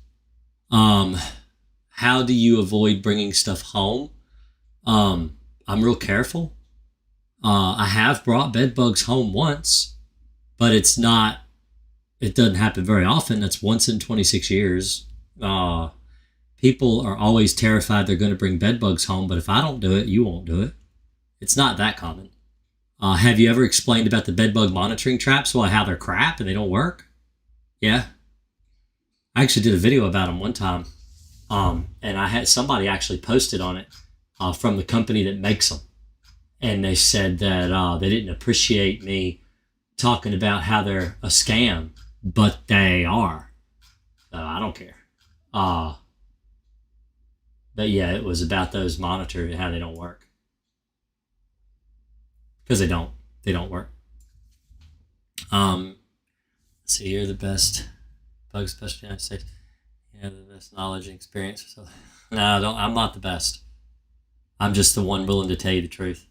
how do you avoid bringing stuff home? I'm real careful. I have brought bed bugs home once, but it doesn't happen very often. That's once in 26 years. People are always terrified they're going to bring bed bugs home, but if I don't do it, you won't do it. It's not that common. Have you ever explained about the bed bug monitoring traps? Well, how they're crap and they don't work? Yeah. I actually did a video about them one time. And I had somebody actually posted on it from the company that makes them. And they said that they didn't appreciate me talking about how they're a scam, but they are. So I don't care. But yeah, it was about those monitors and how they don't work. Because they don't work. Let's see, you're the best bug specialist in the United States. You have the best knowledge and experience. So, no, I'm not the best. I'm just the one willing to tell you the truth.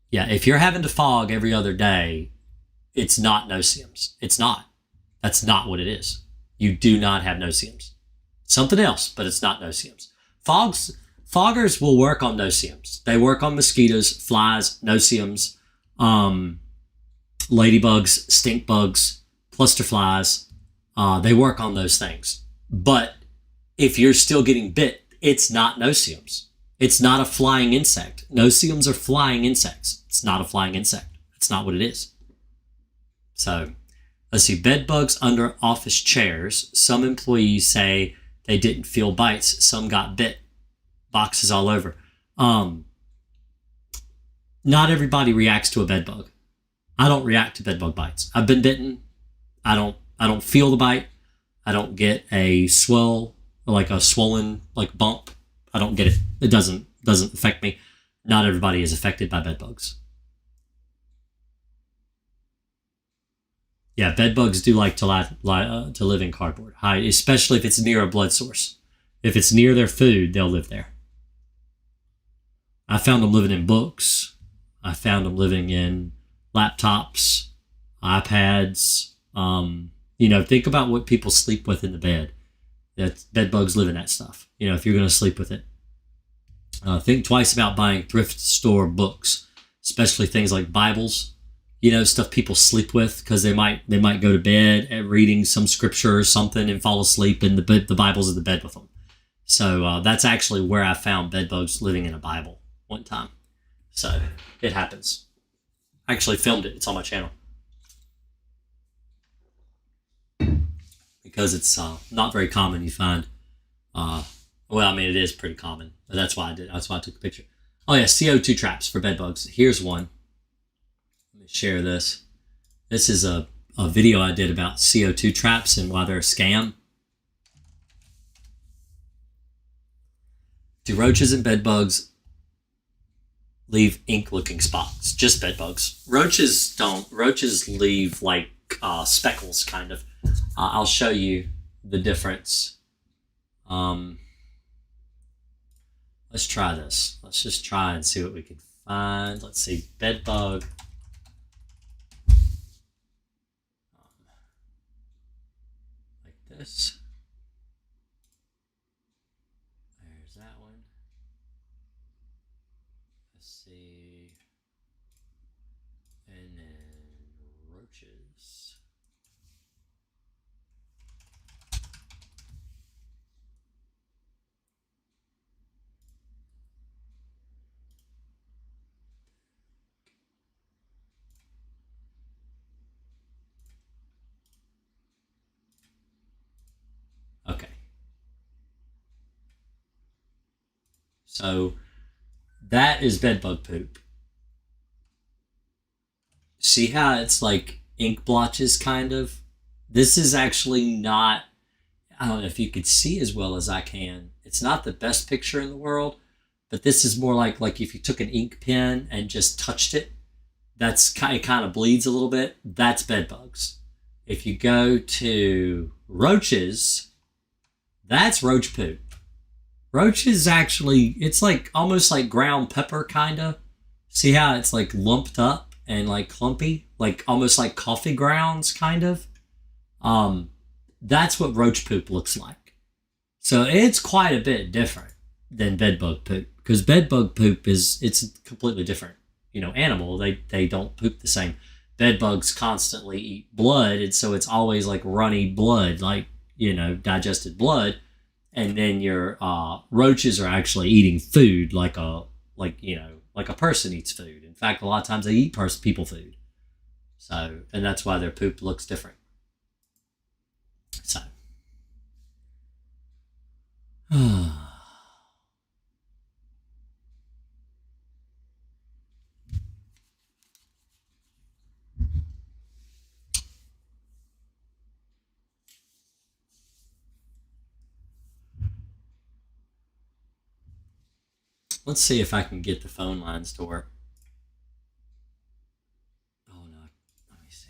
Yeah, if you're having to fog every other day, it's not no-see-ums. It's not. That's not what it is. You do not have no-see-ums. Something else, but it's not no-see-ums. Foggers will work on no-see-ums. They work on mosquitoes, flies, no-see-ums, ladybugs, stink bugs, cluster flies. They work on those things. But if you're still getting bit, it's not no-see-ums. It's not a flying insect. No-see-ums are flying insects. It's not a flying insect. It's not what it is. So, let's see. Bed bugs under office chairs. Some employees say they didn't feel bites. Some got bit. Boxes all over. Not everybody reacts to a bed bug. I don't react to bed bug bites. I've been bitten. I don't feel the bite. I don't get a swollen bump. I don't get it. It doesn't affect me. Not everybody is affected by bed bugs. Yeah, bed bugs do like to live in cardboard, especially if it's near a blood source. If it's near their food, they'll live there. I found them living in books. I found them living in laptops, iPads. Think about what people sleep with in the bed. That bed bugs live in that stuff. If you're going to sleep with it. Think twice about buying thrift store books, especially things like Bibles. Stuff people sleep with because they might go to bed reading some scripture or something and fall asleep, and the Bible's in the bed with them. So that's actually where I found bed bugs living in a Bible one time. So it happens. I actually filmed it. It's on my channel. Because it's not very common you find. It is pretty common. But that's why I did. That's why I took a picture. Oh yeah, CO2 traps for bed bugs. Here's one. Let me share this. This is a video I did about CO2 traps and why they're a scam. Do roaches and bed bugs leave ink-looking spots? Just bed bugs. Roaches don't. Roaches leave like speckles, kind of. I'll show you the difference. Let's try this. Let's just try and see what we can find. Let's see, bed bug. Like this. There's that one. Let's see. And then roaches. Okay. So that is bedbug poop. See how it's like ink blotches, kind of? This is actually not, I don't know if you could see as well as I can. It's not the best picture in the world, but this is more like if you took an ink pen and just touched it, it kind of bleeds a little bit. That's bed bugs. If you go to roaches, that's roach poop. Roaches actually, it's like almost like ground pepper, kind of. See how it's like lumped up and like clumpy, like almost like coffee grounds, kind of. That's what roach poop looks like. So it's quite a bit different than bedbug poop, because bedbug poop it's a completely different, animal. They don't poop the same. Bedbugs constantly eat blood, and so it's always like runny blood, like, digested blood. And then your roaches are actually eating food like a person eats food. In fact, a lot of times they eat people food. So, and that's why their poop looks different. So, let's see if I can get the phone lines to work. Oh no, let me see.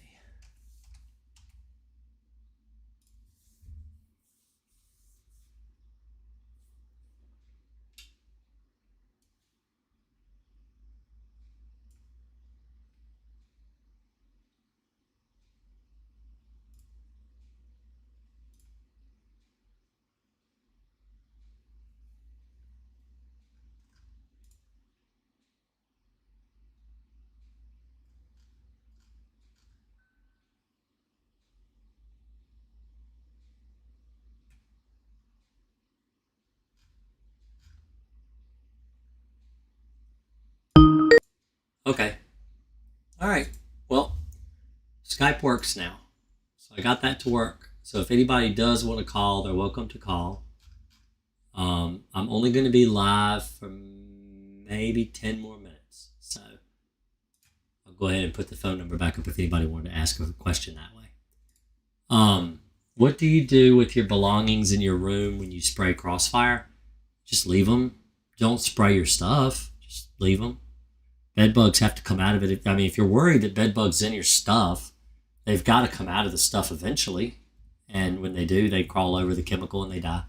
Okay. All right. Well, Skype works now. So I got that to work. So if anybody does want to call, they're welcome to call. I'm only going to be live for maybe 10 more minutes. So I'll go ahead and put the phone number back up if anybody wanted to ask a question that way. What do you do with your belongings in your room when you spray Crossfire? Just leave them. Don't spray your stuff. Just leave them. Bed bugs have to come out of it. I mean, if you're worried that bed bugs in your stuff, they've got to come out of the stuff eventually. And when they do, they crawl over the chemical and they die.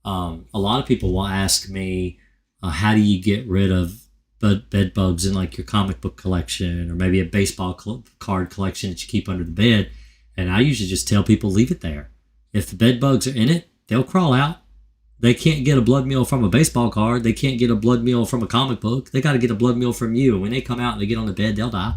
A lot of people will ask me, how do you get rid of bed bugs in like your comic book collection or maybe a baseball card collection that you keep under the bed? And I usually just tell people, leave it there. If the bed bugs are in it, they'll crawl out. They can't get a blood meal from a baseball card. They can't get a blood meal from a comic book. They got to get a blood meal from you. When they come out and they get on the bed, they'll die.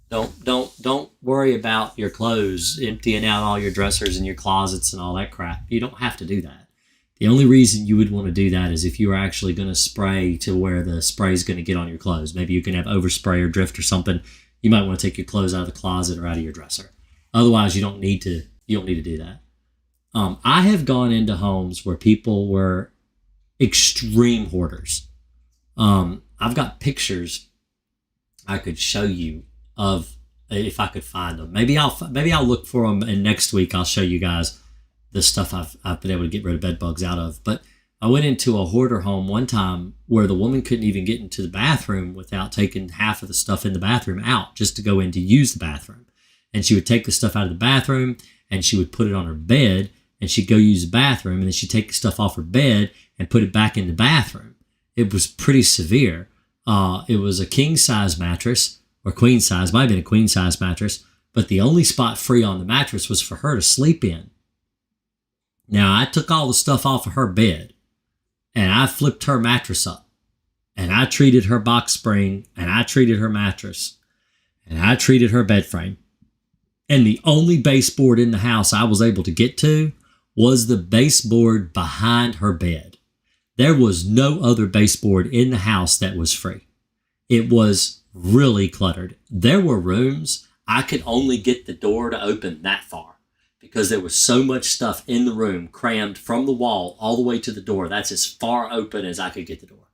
Don't worry about your clothes, emptying out all your dressers and your closets and all that crap. You don't have to do that. The only reason you would want to do that is if you were actually going to spray to where the spray is going to get on your clothes. Maybe you can have overspray or drift or something. You might want to take your clothes out of the closet or out of your dresser. Otherwise, you don't need to do that. I have gone into homes where people were extreme hoarders. I've got pictures I could show you of, if I could find them. Maybe I'll look for them, and next week I'll show you guys the stuff I've been able to get rid of bed bugs out of. But I went into a hoarder home one time where the woman couldn't even get into the bathroom without taking half of the stuff in the bathroom out just to go in to use the bathroom. And she would take the stuff out of the bathroom and she would put it on her bed, and she'd go use the bathroom, and then she'd take the stuff off her bed and put it back in the bathroom. It was pretty severe. It was a king size mattress, or queen size, might have been a queen size mattress, but the only spot free on the mattress was for her to sleep in. Now, I took all the stuff off of her bed, and I flipped her mattress up, and I treated her box spring, and I treated her mattress, and I treated her bed frame. And the only baseboard in the house I was able to get to was the baseboard behind her bed. There was no other baseboard in the house that was free. It was really cluttered. There were rooms I could only get the door to open that far because there was so much stuff in the room crammed from the wall all the way to the door. That's as far open as I could get the door.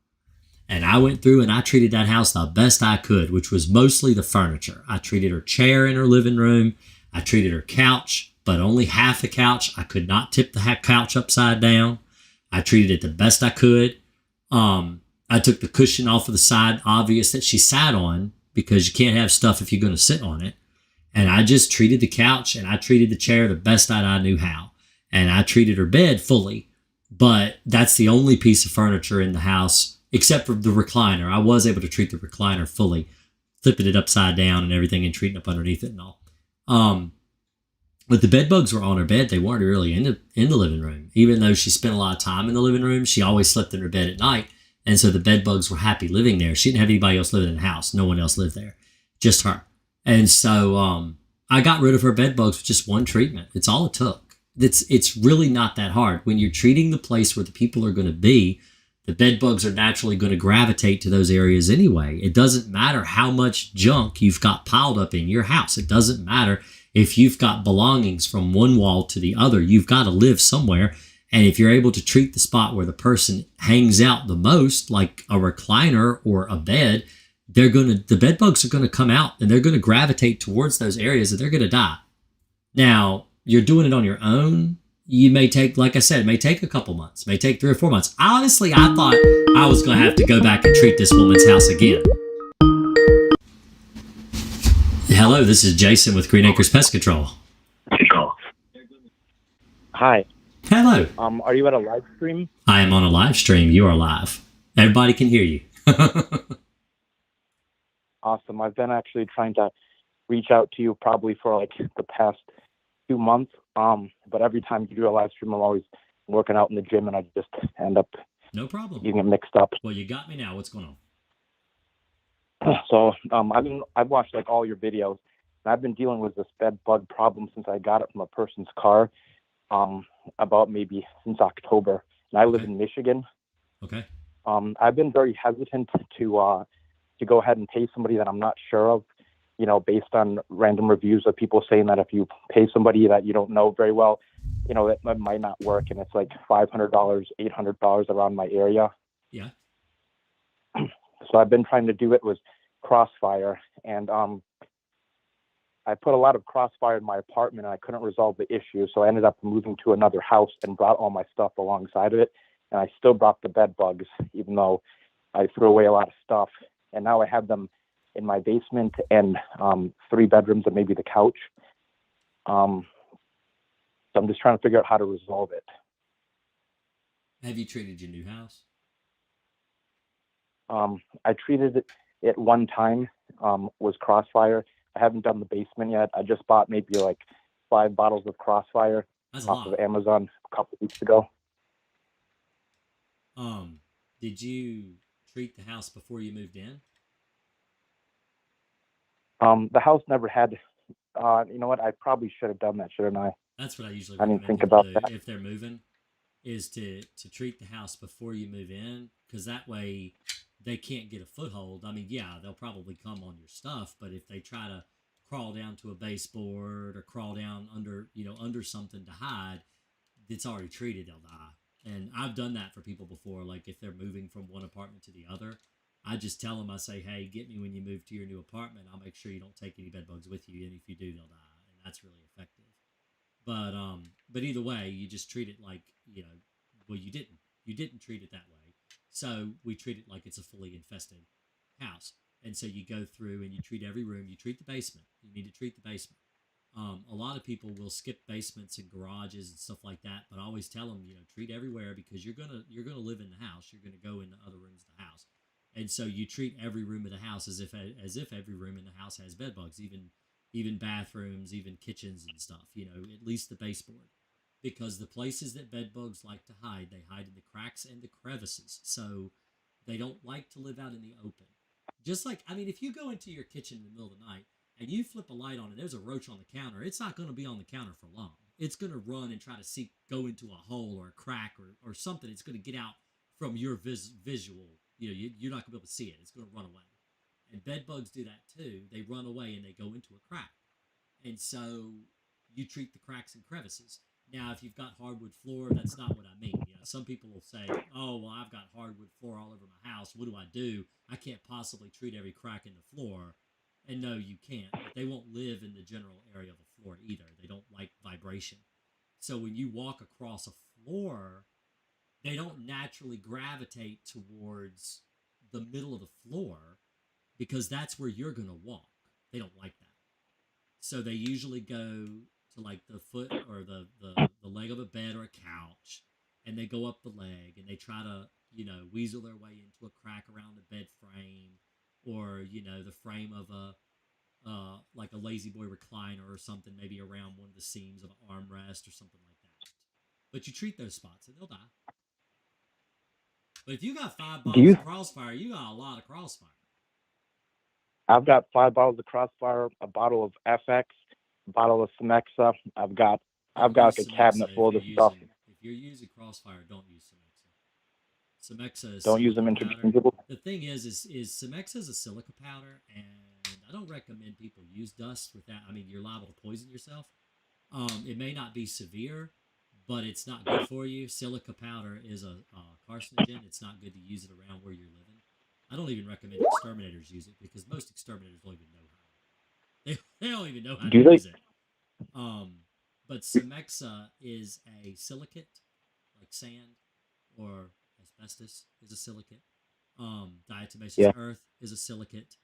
And I went through and I treated that house the best I could, which was mostly the furniture. I treated her chair in her living room. I treated her couch, but only half the couch. I could not tip the couch upside down. I treated it the best I could. I took the cushion off of the side, obvious that she sat on, because you can't have stuff if you're going to sit on it. And I just treated the couch and I treated the chair the best that I knew how. And I treated her bed fully. But that's the only piece of furniture in the house, except for the recliner. I was able to treat the recliner fully, flipping it upside down and everything and treating up underneath it and all. But the bed bugs were on her bed. They weren't really in the living room. Even though she spent a lot of time in the living room, she always slept in her bed at night. And so the bed bugs were happy living there. She didn't have anybody else living in the house. No one else lived there, just her. And so I got rid of her bed bugs with just one treatment. It's all it took. It's really not that hard. When you're treating the place where the people are going to be, the bed bugs are naturally going to gravitate to those areas anyway. It doesn't matter how much junk you've got piled up in your house. It doesn't matter if you've got belongings from one wall to the other. You've got to live somewhere. And if you're able to treat the spot where the person hangs out the most, like a recliner or a bed, the bed bugs are going to come out and they're going to gravitate towards those areas and they're going to die. Now, you're doing it on your own. You may take, like I said, it may take a couple months, may take 3 or 4 months. Honestly, I thought I was going to have to go back and treat this woman's house again. Hello, this is Jason with Green Acres Pest Control. Hi. Hello. Are you at a live stream? I am on a live stream. You are live. Everybody can hear you. Awesome. I've been actually trying to reach out to you probably for like the past 2 months. But every time you do a live stream, I'm always working out in the gym and I just end up No problem. getting it mixed up. Well, you got me now. What's going on? So I've watched like all your videos and I've been dealing with this bed bug problem since I got it from a person's car, about maybe since October. And I live in Michigan. Okay. I've been very hesitant to go ahead and pay somebody that I'm not sure of, based on random reviews of people saying that if you pay somebody that you don't know very well, that might not work. And it's like $500, $800 around my area. Yeah. So I've been trying to do it with Crossfire, and I put a lot of Crossfire in my apartment and I couldn't resolve the issue. So I ended up moving to another house and brought all my stuff alongside of it. And I still brought the bed bugs, even though I threw away a lot of stuff. And now I have them in my basement and 3 bedrooms and maybe the couch. So I'm just trying to figure out how to resolve it. Have you treated your new house? I treated it one time, was Crossfire. I haven't done the basement yet. I just bought maybe like 5 bottles of Crossfire off of Amazon a couple of weeks ago. Did you treat the house before you moved in? The house never had, you know what? I probably should have done that, shouldn't I? That's what I usually I didn't recommend think about do that. if they're moving, is to treat the house before you move in, because that way they can't get a foothold. I mean, yeah, they'll probably come on your stuff, but if they try to crawl down to a baseboard or crawl down under something to hide, it's already treated, they'll die. And I've done that for people before. Like if they're moving from one apartment to the other, I just tell them, I say, hey, get me when you move to your new apartment. I'll make sure you don't take any bed bugs with you. And if you do, they'll die. And that's really effective. But either way, you just treat it like, well, you didn't treat it that way. So we treat it like it's a fully infested house. And so you go through and you treat every room. You treat the basement. You need to treat the basement. A lot of people will skip basements and garages and stuff like that, but I always tell them, treat everywhere, because you're gonna live in the house. You're gonna go into other rooms of the house, and so you treat every room of the house as if every room in the house has bed bugs, even bathrooms, even kitchens and stuff. At least the baseboard, because the places that bed bugs like to hide, they hide in the cracks and the crevices. So they don't like to live out in the open. Just like, if you go into your kitchen in the middle of the night and you flip a light on and there's a roach on the counter, it's not going to be on the counter for long. It's going to run and try to go into a hole or a crack or something. It's going to get out from your visual. You're not going to be able to see it. It's going to run away. And bed bugs do that too. They run away and they go into a crack. And so you treat the cracks and crevices. Now, if you've got hardwood floor, that's not what I mean. Some people will say, oh, well, I've got hardwood floor all over my house. What do? I can't possibly treat every crack in the floor. And no, you can't. But they won't live in the general area of a floor either. They don't like vibration. So when you walk across a floor, they don't naturally gravitate towards the middle of the floor, because that's where you're going to walk. They don't like that. So they usually go to like the foot or the leg of a bed or a couch, and they go up the leg and they try to, weasel their way into a crack around the bed frame, or, the frame of like a lazy boy recliner or something, maybe around one of the seams of an armrest or something like that. But you treat those spots and they'll die. But if you got 5 Do bottles you? of Crossfire, you got a lot of Crossfire. I've got 5 bottles of Crossfire, a bottle of FX, a bottle of Semexa. I've got like a cabinet full of this stuff. If you're using Crossfire, don't use Semexa. Semexa is Don't use silica them powder. interchangeable. The thing is Semexa is a silica powder, and I don't recommend people use dust with that. I mean, you're liable to poison yourself. It may not be severe, but it's not good for you. Silica powder is a carcinogen. It's not good to use it around where you're living. I don't even recommend exterminators use it because most exterminators don't even know how. They don't even know how to use it. But Semexa is a silicate, like sand, or asbestos is a silicate. Diatomaceous earth is a silicate,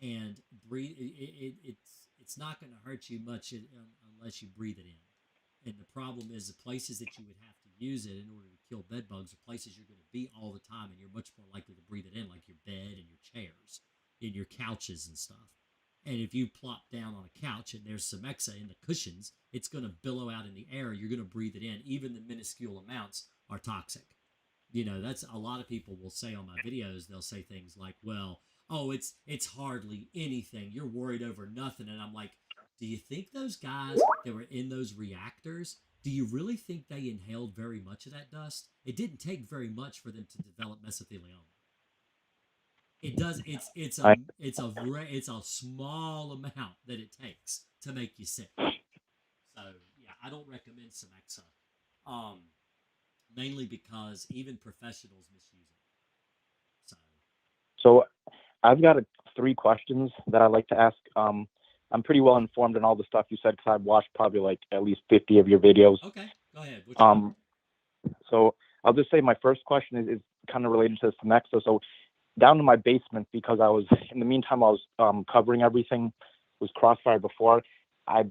and it's not going to hurt you much unless you breathe it in. And the problem is the places that you would have to use it in order to kill bed bugs are places you're going to be all the time, and you're much more likely to breathe it in, like your bed and your chairs and your couches and stuff. And if you plop down on a couch and there's Semexa in the cushions, it's going to billow out in the air. You're going to breathe it in. Even the minuscule amounts are toxic. You know, that's a lot of people will say on my videos, they'll say things like, well, oh, it's hardly anything. You're worried over nothing. And I'm like, do you think those guys that were in those reactors, do you really think they inhaled very much of that dust? It didn't take very much for them to develop mesothelioma. It does. It's a small amount that it takes to make you sick. So yeah, I don't recommend Semexa, mainly because even professionals misuse it. So I've got 3 questions that I'd like to ask. I'm pretty well informed in all the stuff you said because I've watched probably like at least 50 of your videos. Okay, go ahead. So I'll just say my first question is kind of related to Semexa. So down in my basement, because I was in the meantime I was covering everything, was Crossfire before. I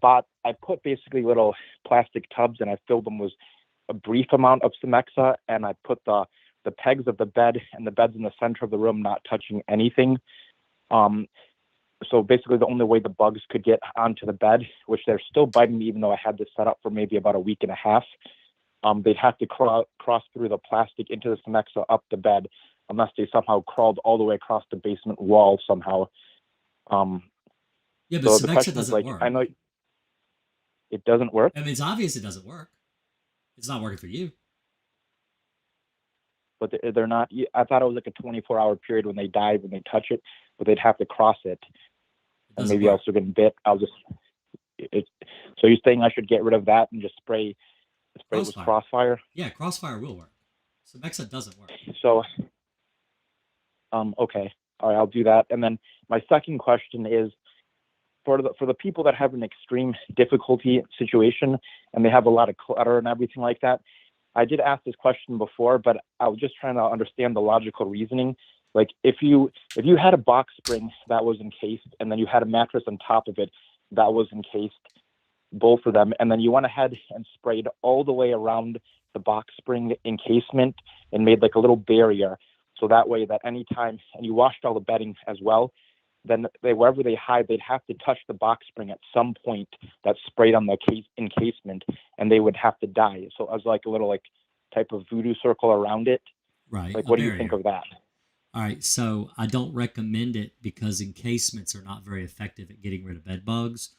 put basically little plastic tubs and I filled them with a brief amount of Semexa, and I put the pegs of the bed, and the bed's in the center of the room, not touching anything. So basically the only way the bugs could get onto the bed, which they're still biting me even though I had this set up for maybe about a week and a half, they'd have to cross through the plastic into the Semexa up the bed, unless they somehow crawled all the way across the basement wall somehow. Yeah, but so Semexa doesn't work. I know it doesn't work. I mean, it's obvious it doesn't work. It's not working for you. But they're not. I thought it was like a 24-hour period when they dive and they touch it, but they'd have to cross it, and maybe also get bit. So you're saying I should get rid of that and just spray with Crossfire? Yeah, Crossfire will work. Semexa doesn't work. So, okay, all right, I'll do that. And then my second question is for the people that have an extreme difficulty situation and they have a lot of clutter and everything like that. I did ask this question before, but I was just trying to understand the logical reasoning. Like if you had a box spring that was encased and then you had a mattress on top of it that was encased, both of them, and then you went ahead and sprayed all the way around the box spring encasement and made like a little barrier, so that way that anytime, and you washed all the bedding as well, then wherever they hide, they'd have to touch the box spring at some point that's sprayed on the encasement, and they would have to die. So it was like a little like type of voodoo circle around it. Right. Like, what do you think of that? All right. So I don't recommend it because encasements are not very effective at getting rid of bed bugs.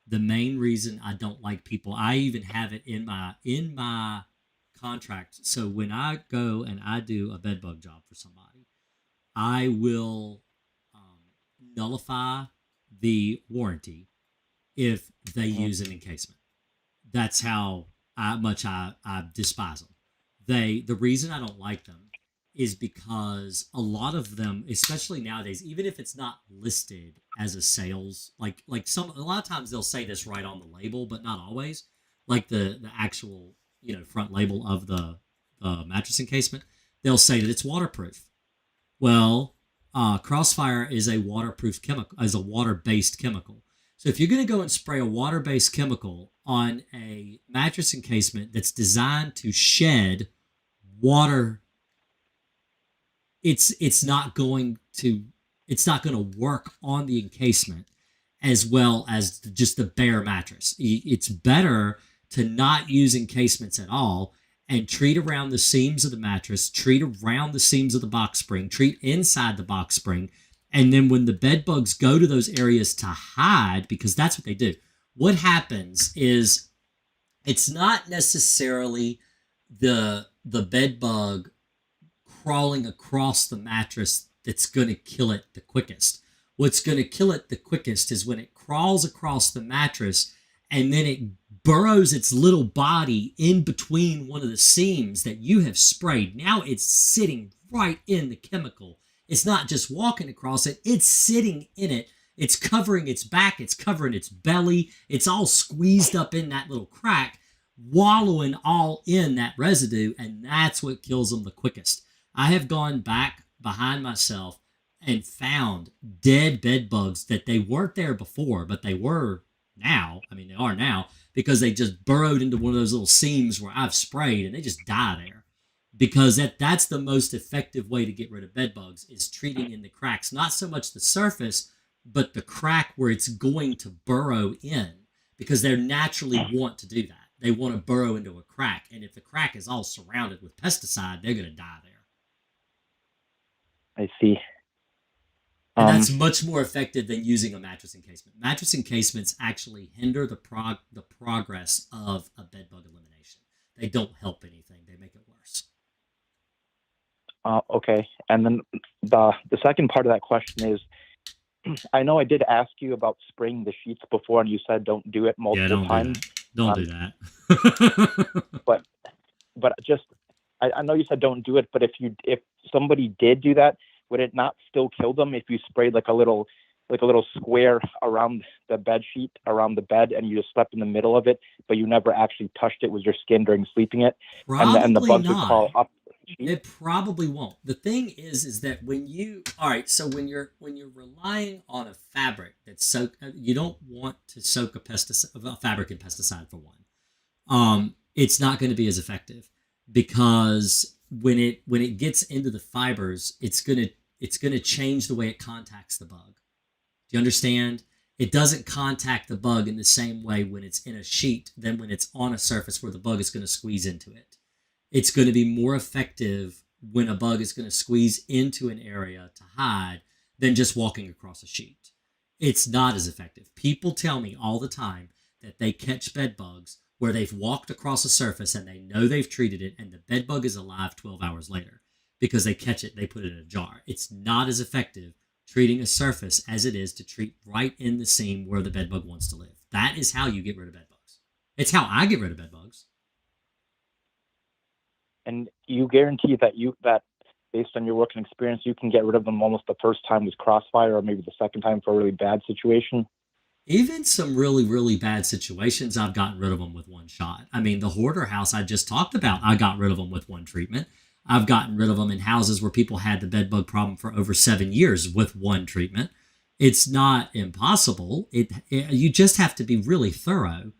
The main reason I don't like people, I even have it in my contract. So when I go and I do a bed bug job for somebody, I will nullify the warranty if they use an encasement. That's how much I despise them. The reason I don't like them is because a lot of them, especially nowadays, even if it's not listed as a sales, a lot of times they'll say this right on the label, but not always. Like the actual front label of the mattress encasement, they'll say that it's waterproof. Well, Crossfire is a waterproof chemical, as a water-based chemical. So if you're going to go and spray a water-based chemical on a mattress encasement that's designed to shed water, it's not going to work on the encasement. as well as just the bare mattress. It's better to not use encasements at all and treat around the seams of the mattress, treat around the seams of the box spring, treat inside the box spring. And then when the bed bugs go to those areas to hide, because that's what they do, what happens is it's not necessarily the bed bug crawling across the mattress that's going to kill it the quickest. What's going to kill it the quickest is when it crawls across the mattress and then it burrows its little body in between one of the seams that you have sprayed. Now it's sitting right in the chemical. It's not just walking across it, it's sitting in it. It's covering its back, it's covering its belly. It's all squeezed up in that little crack, wallowing all in that residue, and that's what kills them the quickest. I have gone back behind myself and found dead bed bugs that they weren't there before, but they were now. I mean, they are now because they just burrowed into one of those little seams where I've sprayed and they just die there. Because that's the most effective way to get rid of bed bugs is treating in the cracks, not so much the surface, but the crack where it's going to burrow in, because they naturally want to do that. They want to burrow into a crack. And if the crack is all surrounded with pesticide, they're going to die there. I see. And that's much more effective than using a mattress encasement. Mattress encasements actually hinder the progress of a bed bug elimination. They don't help anything. They make it worse. Okay. And then the second part of that question is, I know I did ask you about spraying the sheets before, and you said don't do it multiple times. Don't do that. but just, I know you said don't do it, but if somebody did do that, would it not still kill them if you sprayed like a little square around the bed sheet, around the bed, and you just slept in the middle of it, but you never actually touched it with your skin during sleeping it? Probably and the bugs not. would crawl up. It probably won't. The thing is that when you're relying on a fabric that's soaked, you don't want to soak a fabric in pesticide for one. It's not going to be as effective because when it gets into the fibers, it's gonna change the way it contacts the bug. Do you understand? It doesn't contact the bug in the same way when it's in a sheet than when it's on a surface where the bug is going to squeeze into it. It's going to be more effective when a bug is going to squeeze into an area to hide than just walking across a sheet. It's not as effective. People tell me all the time that they catch bed bugs where they've walked across a surface and they know they've treated it and the bed bug is alive 12 hours later because they catch it, they put it in a jar. It's not as effective treating a surface as it is to treat right in the seam where the bed bug wants to live. That is how you get rid of bed bugs. It's how I get rid of bed bugs. And you guarantee that based on your working experience, you can get rid of them almost the first time with Crossfire, or maybe the second time for a really bad situation? Even some really, really bad situations, I've gotten rid of them with one shot. I mean, the hoarder house I just talked about, I got rid of them with one treatment. I've gotten rid of them in houses where people had the bed bug problem for over 7 years with one treatment. It's not impossible. You just have to be really thorough.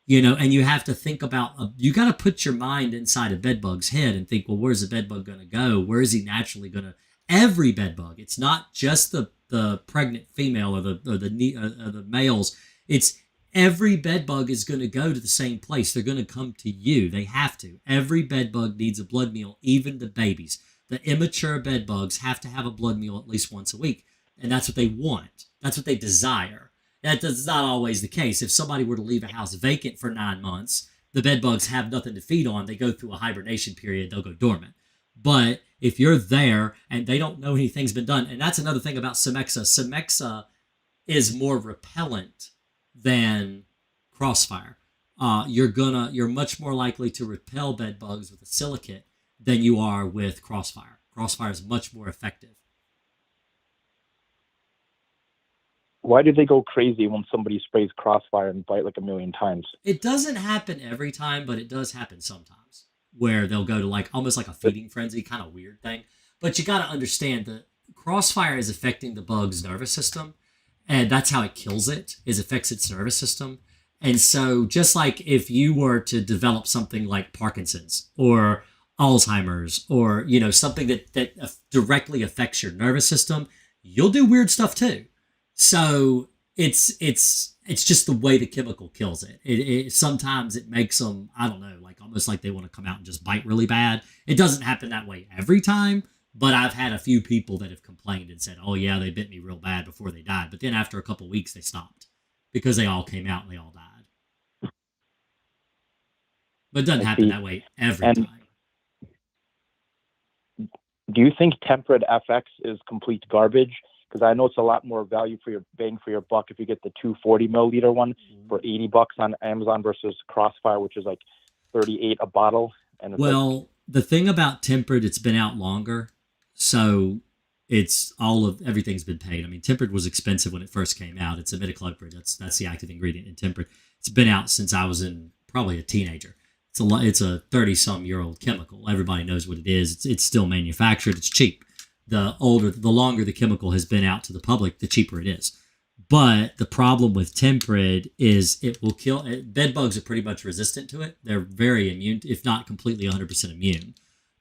And you have to think about, you got to put your mind inside a bed bug's head and think, well, where's the bed bug going to go? Where is he naturally going to? Every bed bug. It's not just the pregnant female or the males. It's every bed bug is going to go to the same place. They're going to come to you. They have to. Every bed bug needs a blood meal, even the babies. The immature bed bugs have to have a blood meal at least once a week. And that's what they want. That's what they desire. That's not always the case. If somebody were to leave a house vacant for 9 months, the bed bugs have nothing to feed on. They go through a hibernation period. They'll go dormant. But if you're there and they don't know anything's been done, and that's another thing about Semexa. Semexa is more repellent than Crossfire. You're much more likely to repel bed bugs with a silicate than you are with Crossfire. Crossfire is much more effective. Why do they go crazy when somebody sprays Crossfire and bite like a million times? It doesn't happen every time, but it does happen sometimes where they'll go to almost like a feeding frenzy, kind of weird thing. But you got to understand that Crossfire is affecting the bug's nervous system, and that's how it kills it, is affects its nervous system. And so just like if you were to develop something like Parkinson's or Alzheimer's or, something that directly affects your nervous system, you'll do weird stuff too. So It's just the way the chemical kills it. It sometimes it makes them, I don't know, like almost like they want to come out and just bite really bad. It doesn't happen that way every time, but I've had a few people that have complained and said, "Oh yeah, they bit me real bad before they died," but then after a couple weeks they stopped because they all came out and they all died. But it doesn't I happen see. that way every And time. do you think Temprid FX is complete garbage? Because I know it's a lot more value for your bang for your buck if you get the 240 milliliter one for $80 on Amazon versus Crossfire, which is like 38 a bottle. And it's like, Well, the thing about Tempered, it's been out longer, so it's all of everything's been paid. I mean, Tempered was expensive when it first came out. It's a imidacloprid. That's the active ingredient in Tempered. It's been out since I was in probably a teenager. It's a 30-some-year-old chemical. Everybody knows what it is. It's still manufactured. It's cheap. The longer the chemical has been out to the public, the cheaper it is. But the problem with Temprid is it will kill. Bed bugs are pretty much resistant to it. They're very immune, if not completely 100% immune,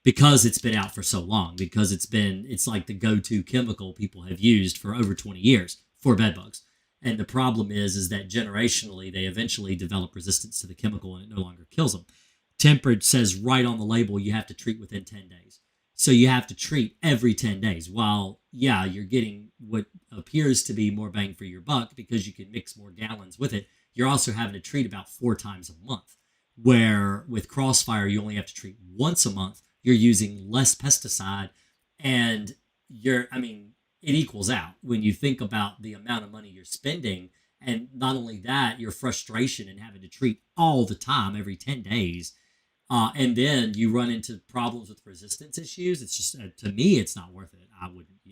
because it's been out for so long. Because it's like the go-to chemical people have used for over 20 years for bed bugs. And the problem is that generationally they eventually develop resistance to the chemical and it no longer kills them. Temprid says right on the label you have to treat within 10 days. So you have to treat every 10 days. While, yeah, you're getting what appears to be more bang for your buck because you can mix more gallons with it, you're also having to treat about 4 times a month. Where with Crossfire, you only have to treat once a month. You're using less pesticide and it equals out when you think about the amount of money you're spending. And not only that, your frustration in having to treat all the time every 10 days and then you run into problems with resistance issues. It's just to me, it's not worth it.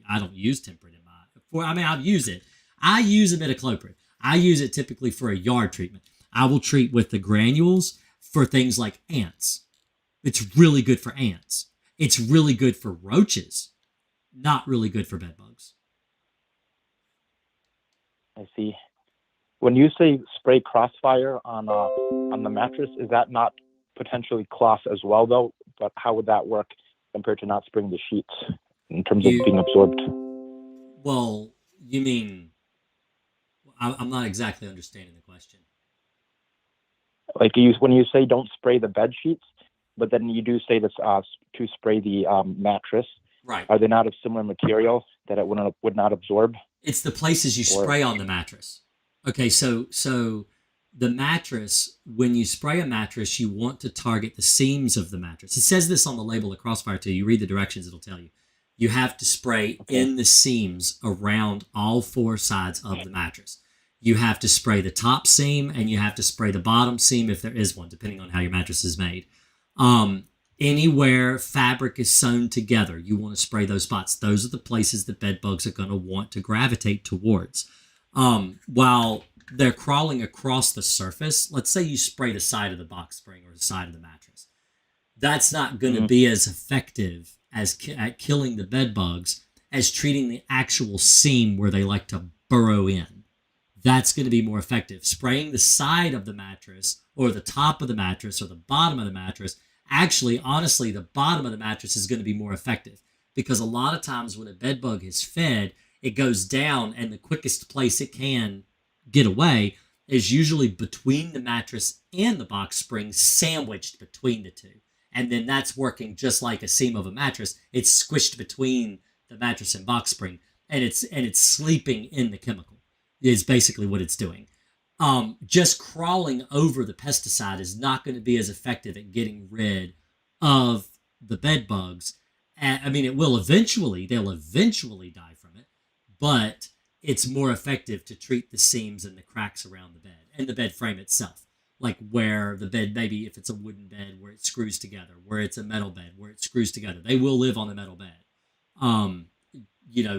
I don't use Temprid in my. I've used it. I use imidacloprid. I use it typically for a yard treatment. I will treat with the granules for things like ants. It's really good for ants. It's really good for roaches. Not really good for bed bugs. I see. When you say spray Crossfire on the mattress, is that not potentially cloth as well, though? But how would that work compared to not spraying the sheets in terms of being absorbed? Well, you mean I'm not exactly understanding the question. Like when you say don't spray the bed sheets, but then you do say this to spray the mattress. Right. Are they not of similar material that it would not absorb? It's the places you spray on the mattress. Okay, so the mattress, when you spray a mattress, you want to target the seams of the mattress. It says this on the label of Crossfire too. You read the directions, it'll tell you. You have to spray in the seams around all 4 sides of the mattress. You have to spray the top seam and you have to spray the bottom seam if there is one, depending on how your mattress is made. Anywhere fabric is sewn together, you want to spray those spots. Those are the places that bed bugs are going to want to gravitate towards. While they're crawling across the surface, let's say you spray the side of the box spring or the side of the mattress. That's not going to be as effective at killing the bed bugs as treating the actual seam where they like to burrow in. That's going to be more effective. Spraying the side of the mattress or the top of the mattress or the bottom of the mattress, actually, honestly, the bottom of the mattress is going to be more effective because a lot of times when a bed bug is fed, it goes down and the quickest place it can get away is usually between the mattress and the box spring, sandwiched between the two. And then that's working just like a seam of a mattress. It's squished between the mattress and box spring, and it's sleeping in the chemical. Is basically what it's doing. Just crawling over the pesticide is not going to be as effective at getting rid of the bed bugs. They'll eventually die from it, but it's more effective to treat the seams and the cracks around the bed and the bed frame itself. Like where the bed, maybe if it's a wooden bed where it screws together, where it's a metal bed where it screws together, they will live on the metal bed.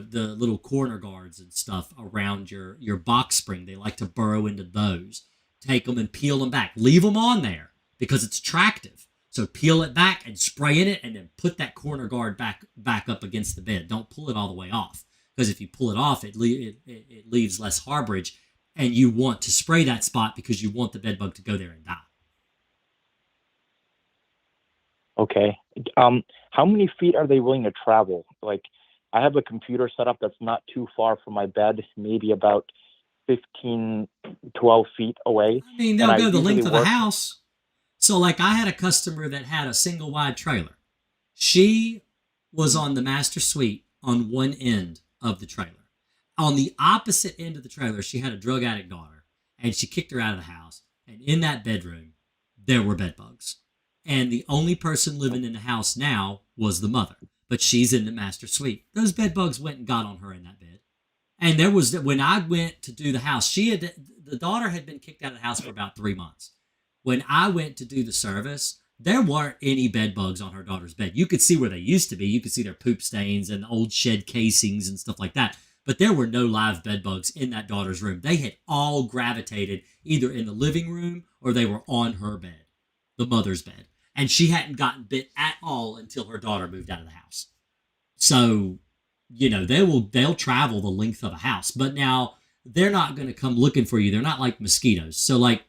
The little corner guards and stuff around your box spring, they like to burrow into those. Take them and peel them back. Leave them on there because it's attractive. So peel it back and spray in it and then put that corner guard back up against the bed. Don't pull it all the way off because if you pull it off, it leaves less harborage and you want to spray that spot because you want the bed bug to go there and die. Okay. How many feet are they willing to travel? Like, I have a computer set up that's not too far from my bed, maybe about 15, 12 feet away. I mean, And they'll I go the usually length of the work. house. So, like, I had a customer that had a single wide trailer. She was on the master suite on one end of the trailer. On the opposite end of the trailer, she had a drug addict daughter, and she kicked her out of the house. And in that bedroom, there were bed bugs. And the only person living in the house now was the mother, but she's in the master suite. Those bed bugs went and got on her in that bed. And there was, when I went to do the house, the daughter had been kicked out of the house for about 3 months. When I went to do the service, there weren't any bed bugs on her daughter's bed. You could see where they used to be. You could see their poop stains and old shed casings and stuff like that. But there were no live bed bugs in that daughter's room. They had all gravitated either in the living room or they were on her bed, the mother's bed. And she hadn't gotten bit at all until her daughter moved out of the house. So, they'll travel the length of a house. But now they're not going to come looking for you. They're not like mosquitoes. So, like,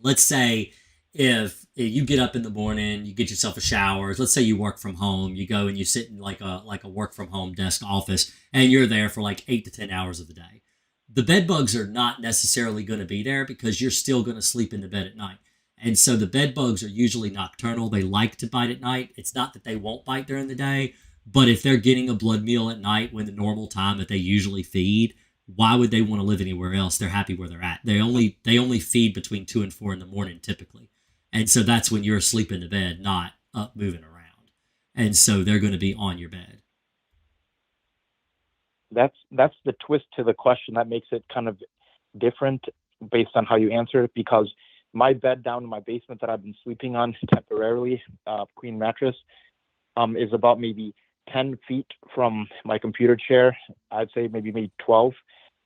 let's say if you get up in the morning, you get yourself a shower. Let's say you work from home. You go and you sit in like a work from home desk office, and you're there for like 8 to 10 hours of the day. The bed bugs are not necessarily going to be there because you're still going to sleep in the bed at night. And so the bed bugs are usually nocturnal. They like to bite at night. It's not that they won't bite during the day, but if they're getting a blood meal at night when the normal time that they usually feed, why would they want to live anywhere else? They're happy where they're at. They only feed between 2 and 4 in the morning typically. And so that's when you're asleep in the bed, not up moving around. And so they're going to be on your bed. That's the twist to the question that makes it kind of different based on how you answer it, because my bed down in my basement that I've been sleeping on temporarily, queen mattress, is about maybe 10 feet from my computer chair. I'd say maybe 12.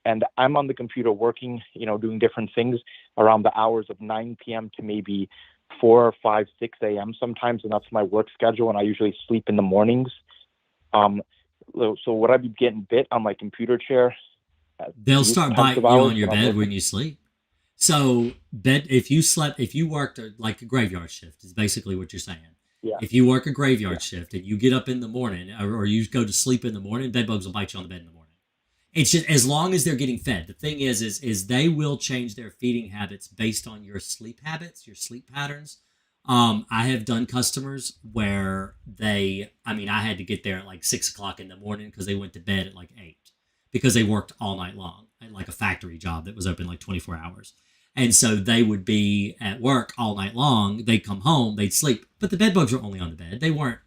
And I'm on the computer working, doing different things around the hours of 9 p.m. to maybe 4, 5, 6 a.m. sometimes. And that's my work schedule. And I usually sleep in the mornings. So would I be getting bit on my computer chair? They'll start biting you on your bed when you sleep. So if you worked like a graveyard shift is basically what you're saying. Yeah. If you work a graveyard shift and you get up in the morning or you go to sleep in the morning, bed bugs will bite you on the bed in the morning. It's just as long as they're getting fed. The thing is they will change their feeding habits based on your sleep habits, your sleep patterns. I have done customers where I had to get there at like 6 o'clock in the morning because they went to bed at like 8 because they worked all night long at like a factory job that was open like 24 hours. And so they would be at work all night long. They'd come home, they'd sleep, but the bed bugs were only on the bed. They weren't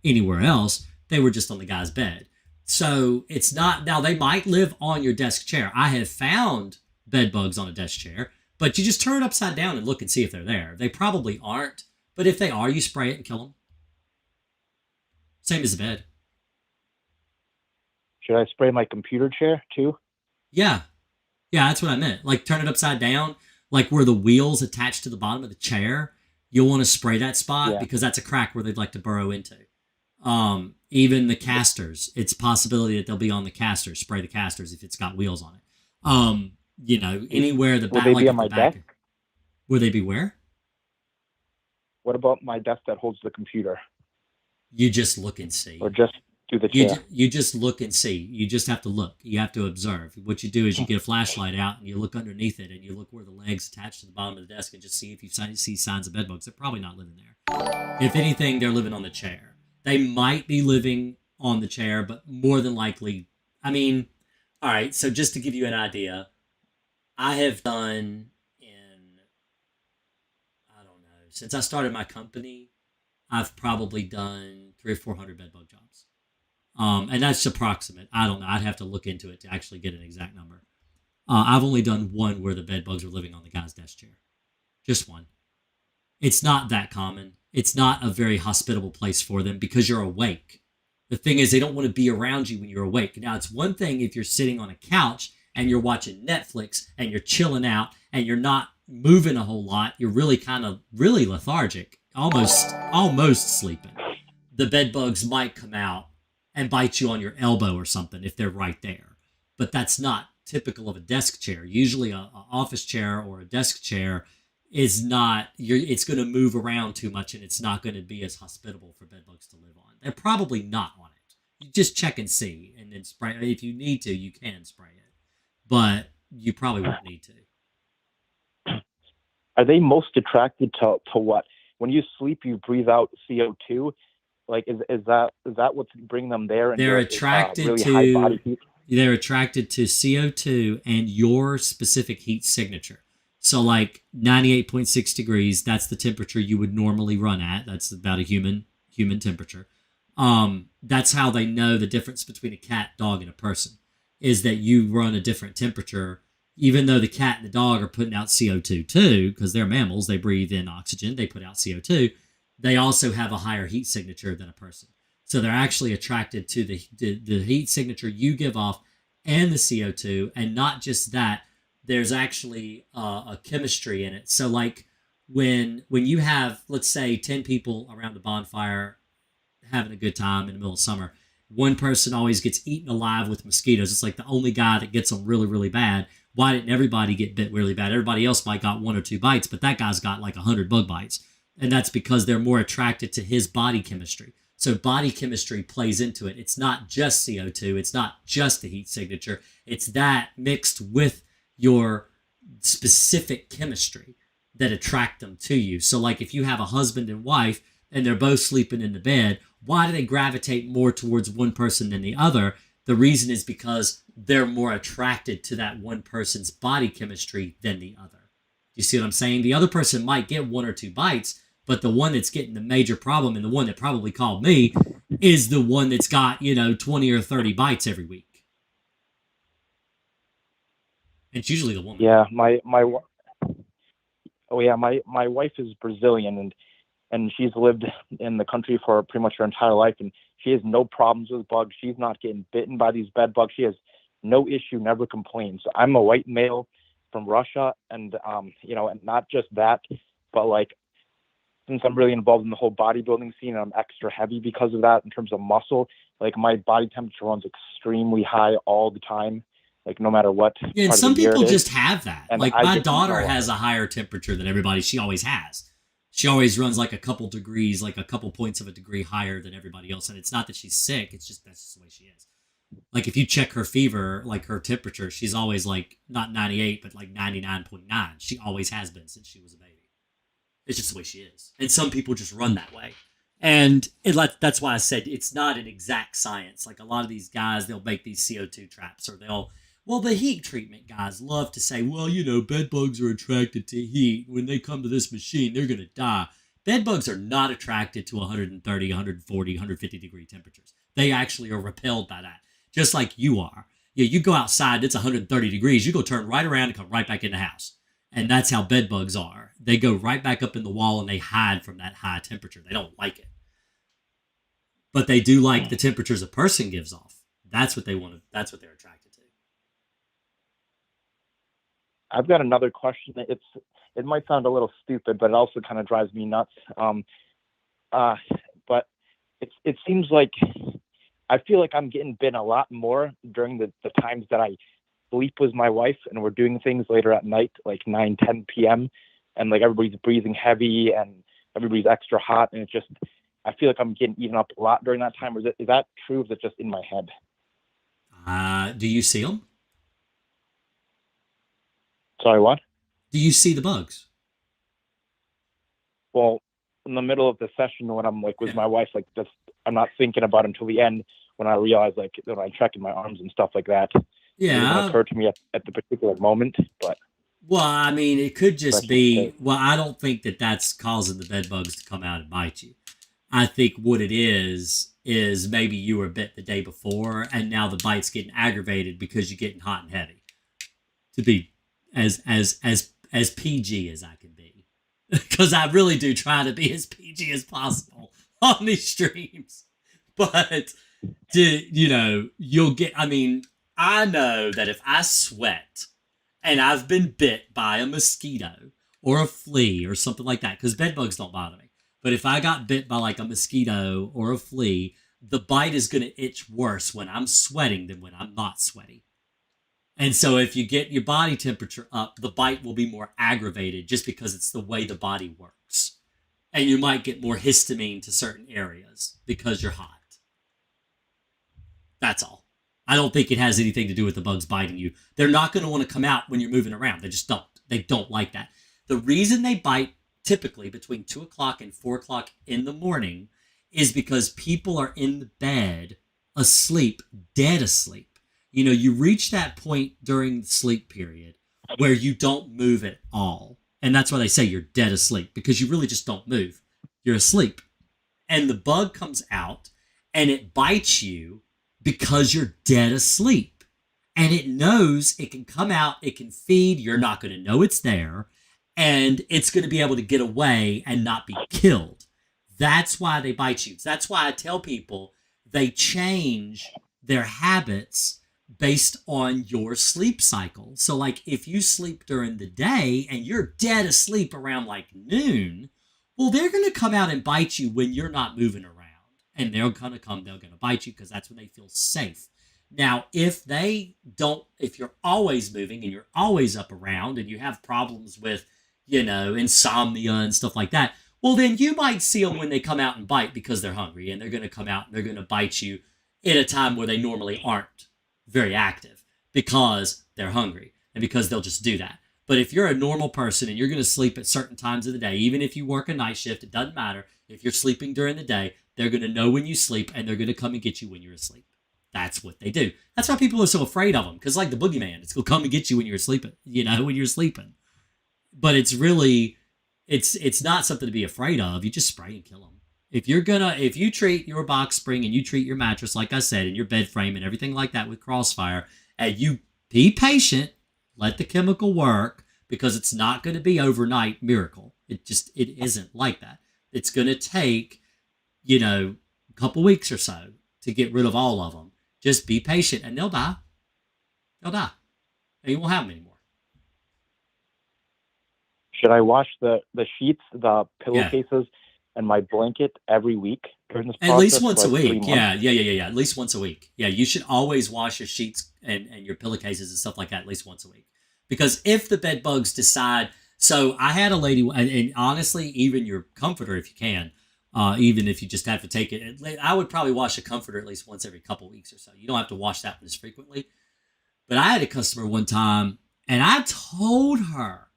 anywhere else. They were just on the guy's bed. So it's not, now they might live on your desk chair. I have found bed bugs on a desk chair, but you just turn it upside down and look and see if they're there. They probably aren't, but if they are, you spray it and kill them. Same as the bed. Should I spray my computer chair too? Yeah, that's what I meant. Like turn it upside down, like where the wheels attach to the bottom of the chair. You'll want to spray that spot because that's a crack where they'd like to burrow into. Even the casters, it's a possibility that they'll be on the casters. Spray the casters if it's got wheels on it. Anywhere the back. Will they be on my desk? Will they be where? What about my desk that holds the computer? You just look and see. Or just do the chair? You just look and see. You just have to look. You have to observe. What you do is you get a flashlight out and you look underneath it and you look where the legs attach to the bottom of the desk and just see if you see signs of bed bugs. They're probably not living there. If anything, they're living on the chair. They might be living on the chair, but more than likely, all right, so just to give you an idea, I have done since I started my company, I've probably done 300 or 400 bed bug jobs. And that's approximate. I don't know. I'd have to look into it to actually get an exact number. I've only done one where the bed bugs are living on the guy's desk chair. Just one. It's not that common. It's not a very hospitable place for them because you're awake. The thing is, they don't want to be around you when you're awake. Now, it's one thing if you're sitting on a couch and you're watching Netflix and you're chilling out and you're not moving a whole lot. You're really really lethargic, almost sleeping. The bed bugs might come out and bite you on your elbow or something if they're right there. But that's not typical of a desk chair. Usually a office chair or a desk chair is not, it's going to move around too much and it's not going to be as hospitable for bed bugs to live on. They're probably not on it. You just check and see and then spray. If you need to, you can spray it. But you probably won't need to. Are they most attracted to what? When you sleep, you breathe out CO2. Like, is that what's bringing them there? And They're attracted really to high body heat? they're attracted to CO2 and your specific heat signature. So like 98.6 degrees, that's the temperature you would normally run at. That's about a human temperature. That's how they know the difference between a cat, dog, and a person, is that you run a different temperature, even though the cat and the dog are putting out CO2 too, because they're mammals, they breathe in oxygen, they put out CO2. They also have a higher heat signature than a person. So they're actually attracted to the heat signature you give off and the CO2. And not just that, there's actually a chemistry in it. So like when you have, let's say, 10 people around a bonfire having a good time in the middle of summer, one person always gets eaten alive with mosquitoes. It's like the only guy that gets them really, really bad. Why didn't everybody get bit really bad? Everybody else might got 1 or 2 bites, but that guy's got like 100 bug bites. And that's because they're more attracted to his body chemistry. So body chemistry plays into it. It's not just CO2. It's not just the heat signature. It's that mixed with your specific chemistry that attract them to you. So like if you have a husband and wife and they're both sleeping in the bed, why do they gravitate more towards one person than the other? The reason is because they're more attracted to that one person's body chemistry than the other. You see what I'm saying? The other person might get 1 or 2 bites, but the one that's getting the major problem, and the one that probably called me, is the one that's got, 20 or 30 bites every week. It's usually the woman. Yeah, my wife is Brazilian, and she's lived in the country for pretty much her entire life, and she has no problems with bugs. She's not getting bitten by these bed bugs. She has no issue, never complains. I'm a white male from Russia, and and not just that, but like, since I'm really involved in the whole bodybuilding scene, and I'm extra heavy because of that in terms of muscle, like my body temperature runs extremely high all the time, like no matter what. Yeah, and some people just have that. And like my daughter has a higher temperature than everybody. She always has. She always runs like a couple degrees, like a couple points of a degree higher than everybody else. And it's not that she's sick. It's just that's just the way she is. Like if you check her fever, like her temperature, she's always like not 98, but like 99.9. She always has been since she was a baby. It's just the way she is. And some people just run that way. And that's why I said it's not an exact science. Like a lot of these guys, they'll make these CO2 traps, or the heat treatment guys love to say, well, bed bugs are attracted to heat. When they come to this machine, they're going to die. Bed bugs are not attracted to 130, 140, 150 degree temperatures. They actually are repelled by that, just like you are. Yeah, you go outside, it's 130 degrees. You go turn right around and come right back in the house. And that's how bed bugs are. They go right back up in the wall and they hide from that high temperature. They don't like it. But they do like the temperatures a person gives off. That's what they want to, that's what they're attracted to. I've got another question. It might sound a little stupid, but it also kind of drives me nuts. But it seems like I feel like I'm getting bitten a lot more during the times that I sleep with my wife and we're doing things later at night, like 9-10 p.m. and like everybody's breathing heavy and everybody's extra hot, and I feel like I'm getting eaten up a lot during that time. Or is that true? Or is it just in my head? Do you see them? Sorry, what? Do you see the bugs? Well, in the middle of the session when I'm like with my wife, like this, I'm not thinking about it until the end when I realize, like, when I'm checking my arms and stuff like that. Yeah, it doesn't occur to me at the particular moment. But well, I mean, it could just be. Well, I don't think that that's causing the bed bugs to come out and bite you. I think what it is maybe you were bit the day before, and now the bite's getting aggravated because you're getting hot and heavy. To be as PG as I can be, because I really do try to be as PG as possible on these streams. But you'll get. I mean, I know that if I sweat and I've been bit by a mosquito or a flea or something like that, because bed bugs don't bother me. But if I got bit by like a mosquito or a flea, the bite is going to itch worse when I'm sweating than when I'm not sweaty. And so if you get your body temperature up, the bite will be more aggravated just because it's the way the body works. And you might get more histamine to certain areas because you're hot. That's all. I don't think it has anything to do with the bugs biting you. They're not going to want to come out when you're moving around. They just don't. They don't like that. The reason they bite typically between 2 o'clock and 4 o'clock in the morning is because people are in the bed asleep, dead asleep. You know, you reach that point during the sleep period where you don't move at all. And that's why they say you're dead asleep, because you really just don't move. You're asleep. And the bug comes out and it bites you because you're dead asleep. And it knows it can come out, it can feed, you're not going to know it's there, and it's going to be able to get away and not be killed. That's why they bite you. That's why I tell people they change their habits based on your sleep cycle. So like if you sleep during the day and you're dead asleep around like noon, well, they're going to come out and bite you when you're not moving around. And they're going to come, they're going to bite you because that's when they feel safe. Now, if you're always moving and you're always up around and you have problems with, insomnia and stuff like that, well, then you might see them when they come out and bite because they're hungry, and they're going to come out and they're going to bite you at a time where they normally aren't very active because they're hungry and because they'll just do that. But if you're a normal person and you're going to sleep at certain times of the day, even if you work a night shift, it doesn't matter. If you're sleeping during the day, they're going to know when you sleep and they're going to come and get you when you're asleep. That's what they do. That's why people are so afraid of them, because like the boogeyman, it's going to come and get you when you're sleeping, when you're sleeping. But it's really, it's not something to be afraid of. You just spray and kill them. If you treat your box spring and you treat your mattress, like I said, and your bed frame and everything like that with Crossfire, and you be patient, let the chemical work, because it's not going to be overnight miracle. It isn't like that. It's going to take, a couple weeks or so to get rid of all of them. Just be patient and they'll die. They'll die. And you won't have them anymore. Should I wash the sheets, the pillowcases, and my blanket every week during this process? At least once a like week. Yeah. At least once a week. Yeah, you should always wash your sheets and your pillowcases and stuff like that at least once a week. Because if the bed bugs decide... So I had a lady, and honestly, even your comforter, if you can, even if you just have to take it, I would probably wash a comforter at least once every couple weeks or so. You don't have to wash that one as frequently. But I had a customer one time, and I told her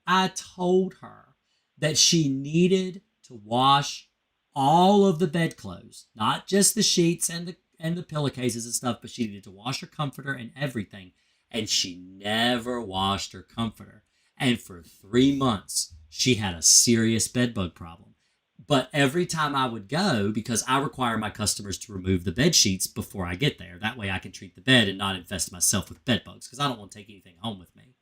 that she needed to wash all of the bedclothes, not just the sheets and the pillowcases and stuff, but she needed to wash her comforter and everything. And she never washed her comforter. And for 3 months, she had a serious bedbug problem. But every time I would go, because I require my customers to remove the bed sheets before I get there. That way I can treat the bed and not infest myself with bed bugs, because I don't want to take anything home with me.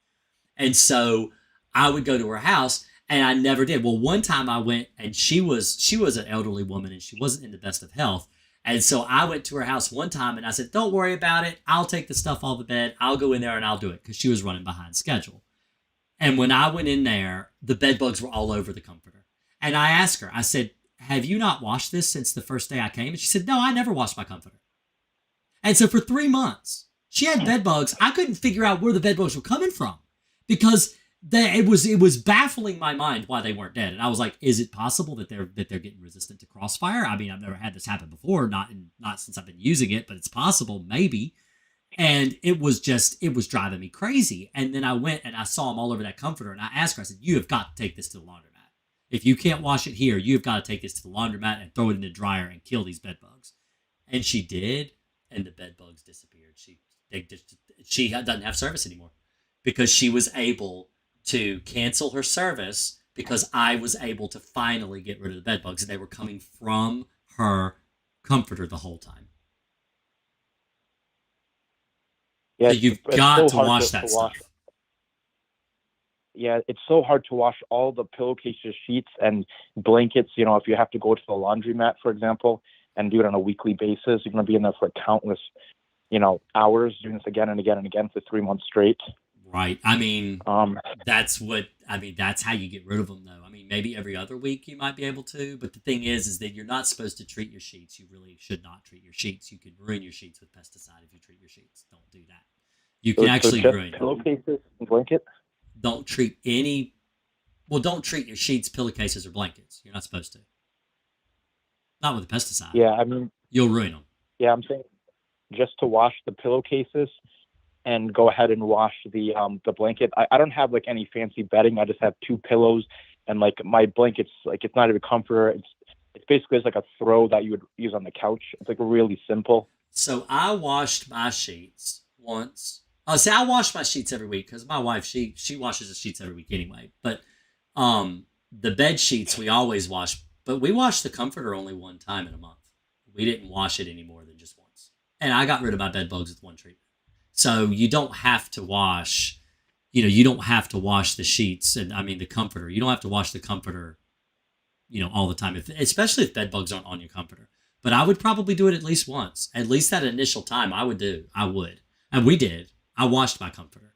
And so I would go to her house, and I never did. Well, one time I went, and she was an elderly woman, and she wasn't in the best of health. And so I went to her house one time, and I said, don't worry about it. I'll take the stuff off the bed. I'll go in there, and I'll do it, because she was running behind schedule. And when I went in there, the bed bugs were all over the comforter. And I asked her, I said, have you not washed this since the first day I came? And she said, no, I never washed my comforter. And so for 3 months, she had bed bugs. I couldn't figure out where the bed bugs were coming from, because it was baffling my mind why they weren't dead. And I was like, is it possible that they're getting resistant to Crossfire? I mean, I've never had this happen before, not since I've been using it, but it's possible, maybe. And it was driving me crazy. And then I went and I saw them all over that comforter, and I asked her, I said, you have got to take this to the laundromat. If you can't wash it here, you've got to take this to the laundromat and throw it in the dryer and kill these bed bugs. And she did, and the bed bugs disappeared. She doesn't have service anymore, because she was able to cancel her service because I was able to finally get rid of the bed bugs, and they were coming from her comforter the whole time. Yeah, so you've got to wash that stuff. Yeah, it's so hard to wash all the pillowcases, sheets, and blankets. If you have to go to the laundromat, for example, and do it on a weekly basis, you're going to be in there for countless, hours, doing this again and again and again for 3 months straight. Right. I mean, that's how you get rid of them, though. I mean, maybe every other week you might be able to, but the thing is that you're not supposed to treat your sheets. You really should not treat your sheets. You could ruin your sheets with pesticide if you treat your sheets. Don't do that. You can actually ruin pillowcases and blanket. Don't treat your sheets, pillowcases, or blankets. You're not supposed to. Not with a pesticide. Yeah, I mean, you'll ruin them. Yeah, I'm saying just to wash the pillowcases and go ahead and wash the blanket. I don't have like any fancy bedding. I just have 2 pillows, and like my blankets, like it's not even a comforter. It's basically just like a throw that you would use on the couch. It's like really simple. So I washed my sheets once. See, I wash my sheets every week because my wife, she washes the sheets every week anyway. But the bed sheets we always wash, but we wash the comforter only one time in a month. We didn't wash it any more than just once. And I got rid of my bed bugs with one treatment. So you don't have to wash, you don't have to wash the sheets and the comforter. You don't have to wash the comforter, all the time, especially if bed bugs aren't on your comforter. But I would probably do it at least once. At least that initial time I would. And we did. I washed my comforter.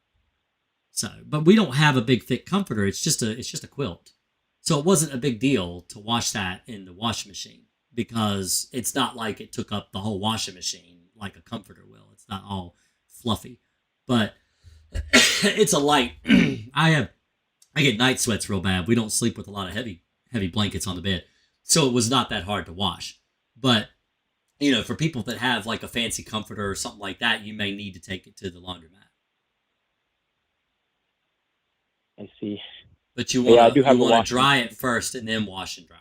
So, but we don't have a big thick comforter. It's just a quilt. So it wasn't a big deal to wash that in the washing machine because it's not like it took up the whole washing machine like a comforter will. It's not all fluffy. But it's a light. I get night sweats real bad. We don't sleep with a lot of heavy blankets on the bed. So it was not that hard to wash. But, for people that have like a fancy comforter or something like that, you may need to take it to the laundromat. I see. But you want to dry it first and then wash and dry.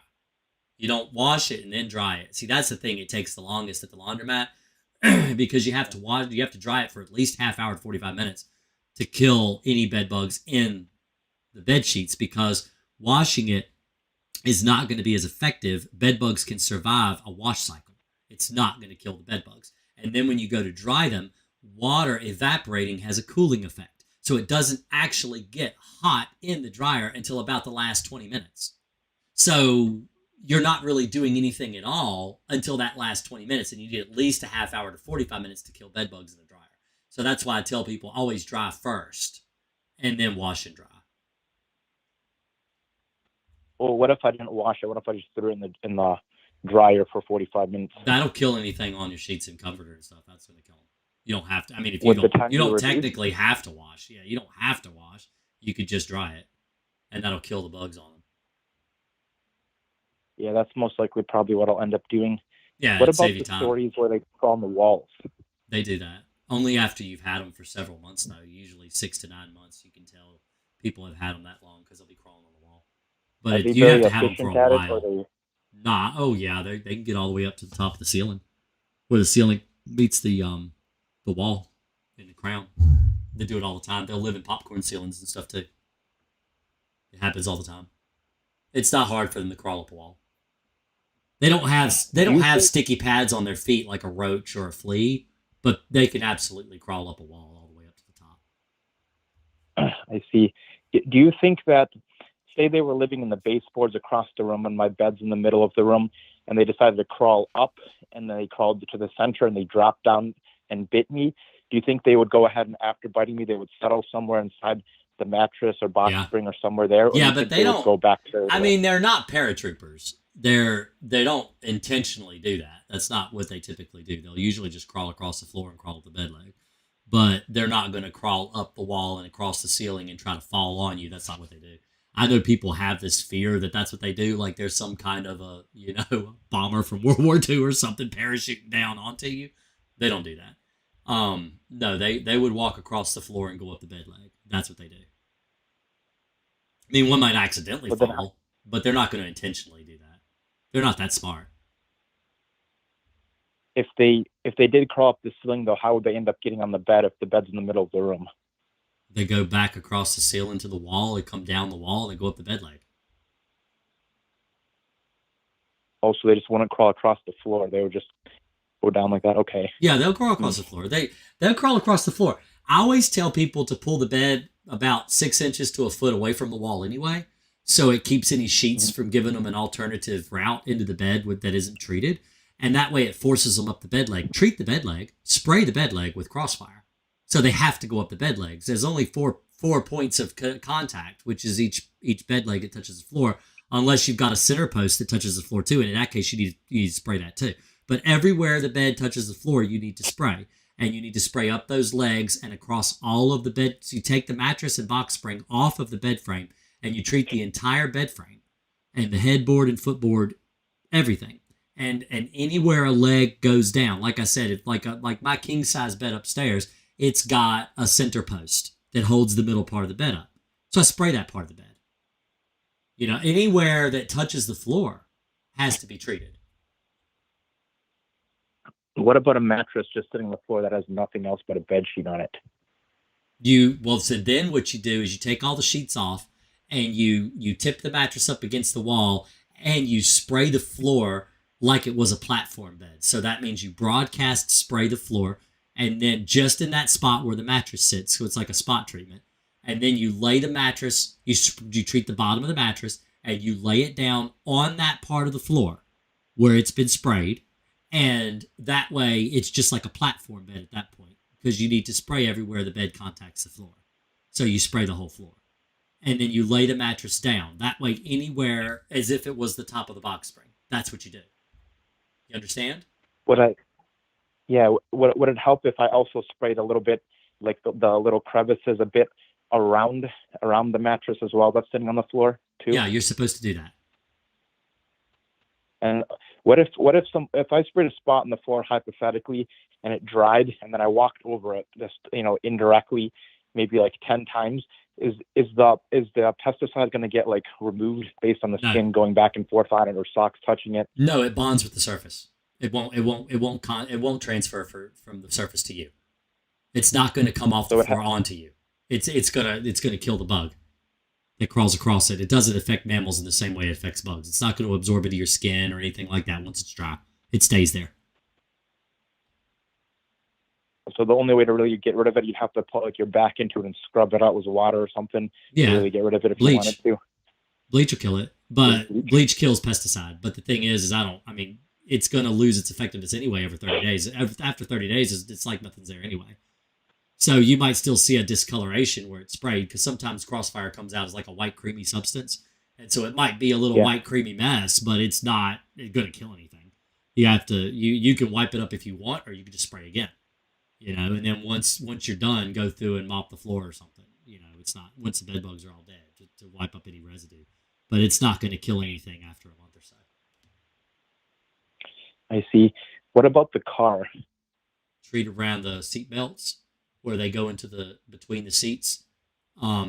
You don't wash it and then dry it. See, that's the thing. It takes the longest at the laundromat because you have to dry it for at least half hour to 45 minutes to kill any bed bugs in the bed sheets because washing it is not going to be as effective. Bed bugs can survive a wash cycle. It's not going to kill the bed bugs. And then when you go to dry them, water evaporating has a cooling effect. So it doesn't actually get hot in the dryer until about the last 20 minutes. So you're not really doing anything at all until that last 20 minutes. And you need at least a half hour to 45 minutes to kill bed bugs in the dryer. So that's why I tell people always dry first and then wash and dry. Well, what if I didn't wash it? What if I just threw it in the dryer for 45 minutes? That'll kill anything on your sheets and comforter and stuff. That's going to kill them. You don't have to. If you don't technically have to wash. Yeah, you don't have to wash. You could just dry it, and that'll kill the bugs on them. Yeah, that's most likely probably what I'll end up doing. Yeah. What about the stories where they crawl on the walls? They do that only after you've had them for several months, though. Usually 6 to 9 months. You can tell people have had them that long because they'll be crawling on the wall. But you have to have them for a while. Nah, oh yeah, they can get all the way up to the top of the ceiling, where the ceiling meets the wall in the crown. They do it all the time. They'll live in popcorn ceilings and stuff too. It happens all the time. It's not hard for them to crawl up a wall. They don't have sticky pads on their feet like a roach or a flea, but they can absolutely crawl up a wall all the way up to the top. I see. Do you think that, say they were living in the baseboards across the room and my bed's in the middle of the room, and they decided to crawl up and they crawled to the center and they dropped down and bit me, do you think they would go ahead and after biting me, they would settle somewhere inside the mattress or box spring or somewhere there? Or yeah, but they don't go back to. They're not paratroopers. They don't intentionally do that. That's not what they typically do. They'll usually just crawl across the floor and crawl up the bed leg. But they're not going to crawl up the wall and across the ceiling and try to fall on you. That's not what they do. I know people have this fear that that's what they do. Like there's some kind of a, bomber from World War II or something parachuting down onto you. They don't do that. No, they would walk across the floor and go up the bed leg. That's what they do. One might accidentally fall, but they're not going to intentionally do that. They're not that smart. If they did crawl up the ceiling, though, how would they end up getting on the bed if the bed's in the middle of the room? They go back across the ceiling to the wall. They come down the wall. They go up the bed leg. Oh, so they just wouldn't crawl across the floor. They would just go down like that. Okay. Yeah, they'll crawl across the floor. They'll crawl across the floor. I always tell people to pull the bed about 6 inches to a foot away from the wall anyway, so it keeps any sheets from giving them an alternative route into the bed that isn't treated. And that way it forces them up the bed leg. Treat the bed leg. Spray the bed leg with Crossfire. So they have to go up the bed legs. There's only four points of contact, which is each bed leg that touches the floor, unless you've got a center post that touches the floor too. And in that case, you need to spray that too. But everywhere the bed touches the floor, you need to spray. And you need to spray up those legs and across all of the bed. So you take the mattress and box spring off of the bed frame and you treat the entire bed frame and the headboard and footboard, everything. And anywhere a leg goes down, like I said, if like my king size bed upstairs, it's got a center post that holds the middle part of the bed up. So I spray that part of the bed. Anywhere that touches the floor has to be treated. What about a mattress just sitting on the floor that has nothing else but a bed sheet on it? So then what you do is you take all the sheets off and you tip the mattress up against the wall and you spray the floor like it was a platform bed. So that means you broadcast spray the floor, and then just in that spot where the mattress sits, so it's like a spot treatment. And then you lay the mattress, you treat the bottom of the mattress, and you lay it down on that part of the floor where it's been sprayed. And that way, it's just like a platform bed at that point, because you need to spray everywhere the bed contacts the floor. So you spray the whole floor. And then you lay the mattress down. That way, anywhere, as if it was the top of the box spring. That's what you do. You understand? Would it help if I also sprayed a little bit, like the little crevices a bit around the mattress as well that's sitting on the floor too? Yeah, you're supposed to do that. And what if I sprayed a spot on the floor hypothetically and it dried and then I walked over it just indirectly, maybe like 10 times? Is the pesticide going to get like removed based on the skin going back and forth on it or socks touching it? No, it bonds with the surface. It won't transfer from the surface to you. It's not going to come off the floor onto you. It's gonna kill the bug that crawls across it. It doesn't affect mammals in the same way it affects bugs. It's not going to absorb into your skin or anything like that once it's dry. It stays there. So the only way to really get rid of it, you'd have to put like your back into it and scrub it out with water or something. Yeah. To really get rid of it if Bleach. you wanted to. Bleach will kill it, but bleach kills pesticide. But the thing is it's going to lose its effectiveness anyway over 30 days. After 30 days, it's like nothing's there anyway. So you might still see a discoloration where it's sprayed, because sometimes Crossfire comes out as like a white creamy substance. And so it might be a little white creamy mess, but it's not going to kill anything. You have to, you can wipe it up if you want, or you can just spray again. And then once you're done, go through and mop the floor or something. It's not, once the bed bugs are all dead, to wipe up any residue. But it's not going to kill anything after a month or so. I see. What about the car? Treat around the seat belts where they go into between the seats.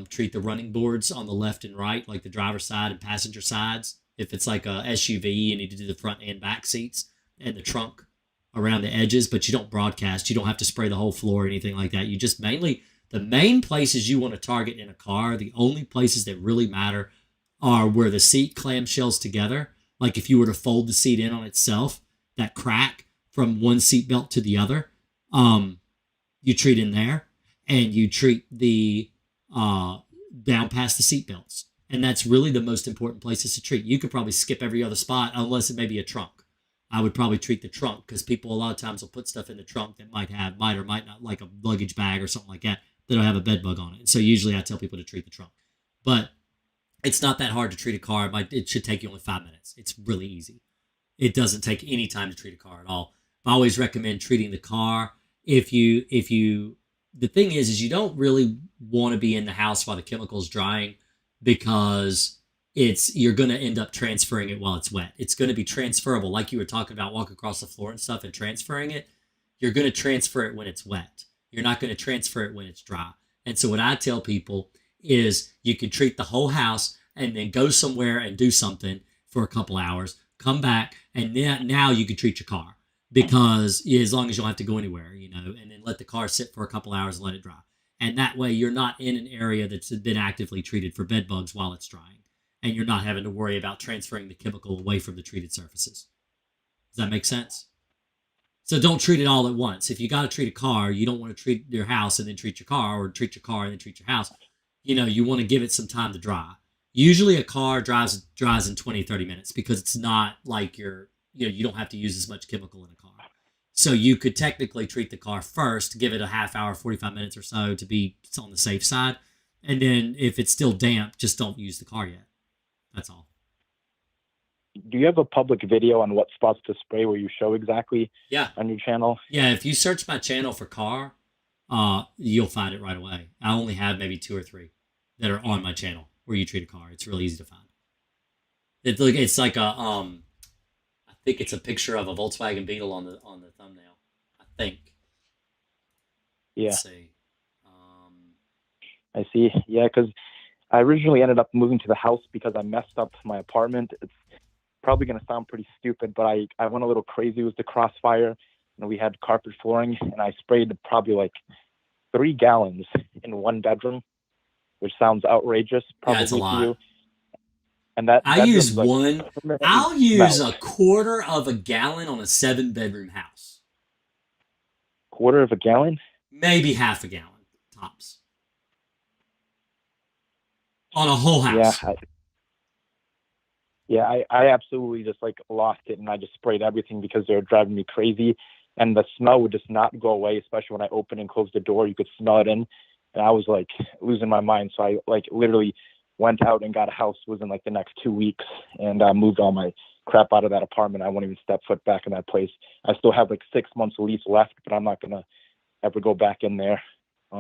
Treat the running boards on the left and right, like the driver's side and passenger sides. If it's like a SUV, you need to do the front and back seats, and the trunk around the edges, but you don't broadcast. You don't have to spray the whole floor or anything like that. You just the main places you want to target in a car, the only places that really matter are where the seat clamshells together. Like if you were to fold the seat in on itself, that crack from one seat belt to the other, you treat in there, and you treat the down past the seat belts. And that's really the most important places to treat. You could probably skip every other spot unless it may be a trunk. I would probably treat the trunk, because people a lot of times will put stuff in the trunk that might or might not, like a luggage bag or something like that, that'll have a bed bug on it. So usually I tell people to treat the trunk. But it's not that hard to treat a car. It should take you only 5 minutes. It's really easy. It doesn't take any time to treat a car at all. I always recommend treating the car. The thing is you don't really want to be in the house while the chemical's drying, because you're going to end up transferring it while it's wet. It's going to be transferable. Like you were talking about walking across the floor and stuff and transferring it. You're going to transfer it when it's wet. You're not going to transfer it when it's dry. And so what I tell people is you can treat the whole house and then go somewhere and do something for a couple hours, come back, and now you can treat your car, because as long as you don't have to go anywhere, and then let the car sit for a couple hours and let it dry. And that way you're not in an area that's been actively treated for bed bugs while it's drying. And you're not having to worry about transferring the chemical away from the treated surfaces. Does that make sense? So don't treat it all at once. If you got to treat a car, you don't want to treat your house and then treat your car, or treat your car and then treat your house. You want to give it some time to dry. Usually a car dries in 20, 30 minutes, because it's not like you don't have to use as much chemical in a car. So you could technically treat the car first, give it a half hour, 45 minutes or so to be on the safe side. And then if it's still damp, just don't use the car yet. That's all. Do you have a public video on what spots to spray where you show exactly on your channel? Yeah, if you search my channel for car, you'll find it right away. I only have maybe 2 or 3 that are on my channel where you treat a car. It's really easy to find. It's like I think it's a picture of a Volkswagen Beetle on the thumbnail. I think. Yeah, Let's see. I see. Yeah, because I originally ended up moving to the house because I messed up my apartment. It's probably going to sound pretty stupid, but I went a little crazy with the Crossfire. We had carpet flooring, and I sprayed probably like 3 gallons in one bedroom, which sounds outrageous probably Yeah, it's a to lot. you. And that I use bedroom's, like, one. permanently I'll use smelled. a quarter of a gallon on a 7-bedroom house. Quarter of a gallon? Maybe half a gallon tops on a whole house. I absolutely just like lost it, and I just sprayed everything because they were driving me crazy. And the smell would just not go away, especially when I opened and closed the door. You could smell it in, and I was like losing my mind. So I like literally went out and got a house within like the next 2 weeks, and moved all my crap out of that apartment. I won't even step foot back in that place. I still have like 6 months lease left, but I'm not gonna ever go back in there.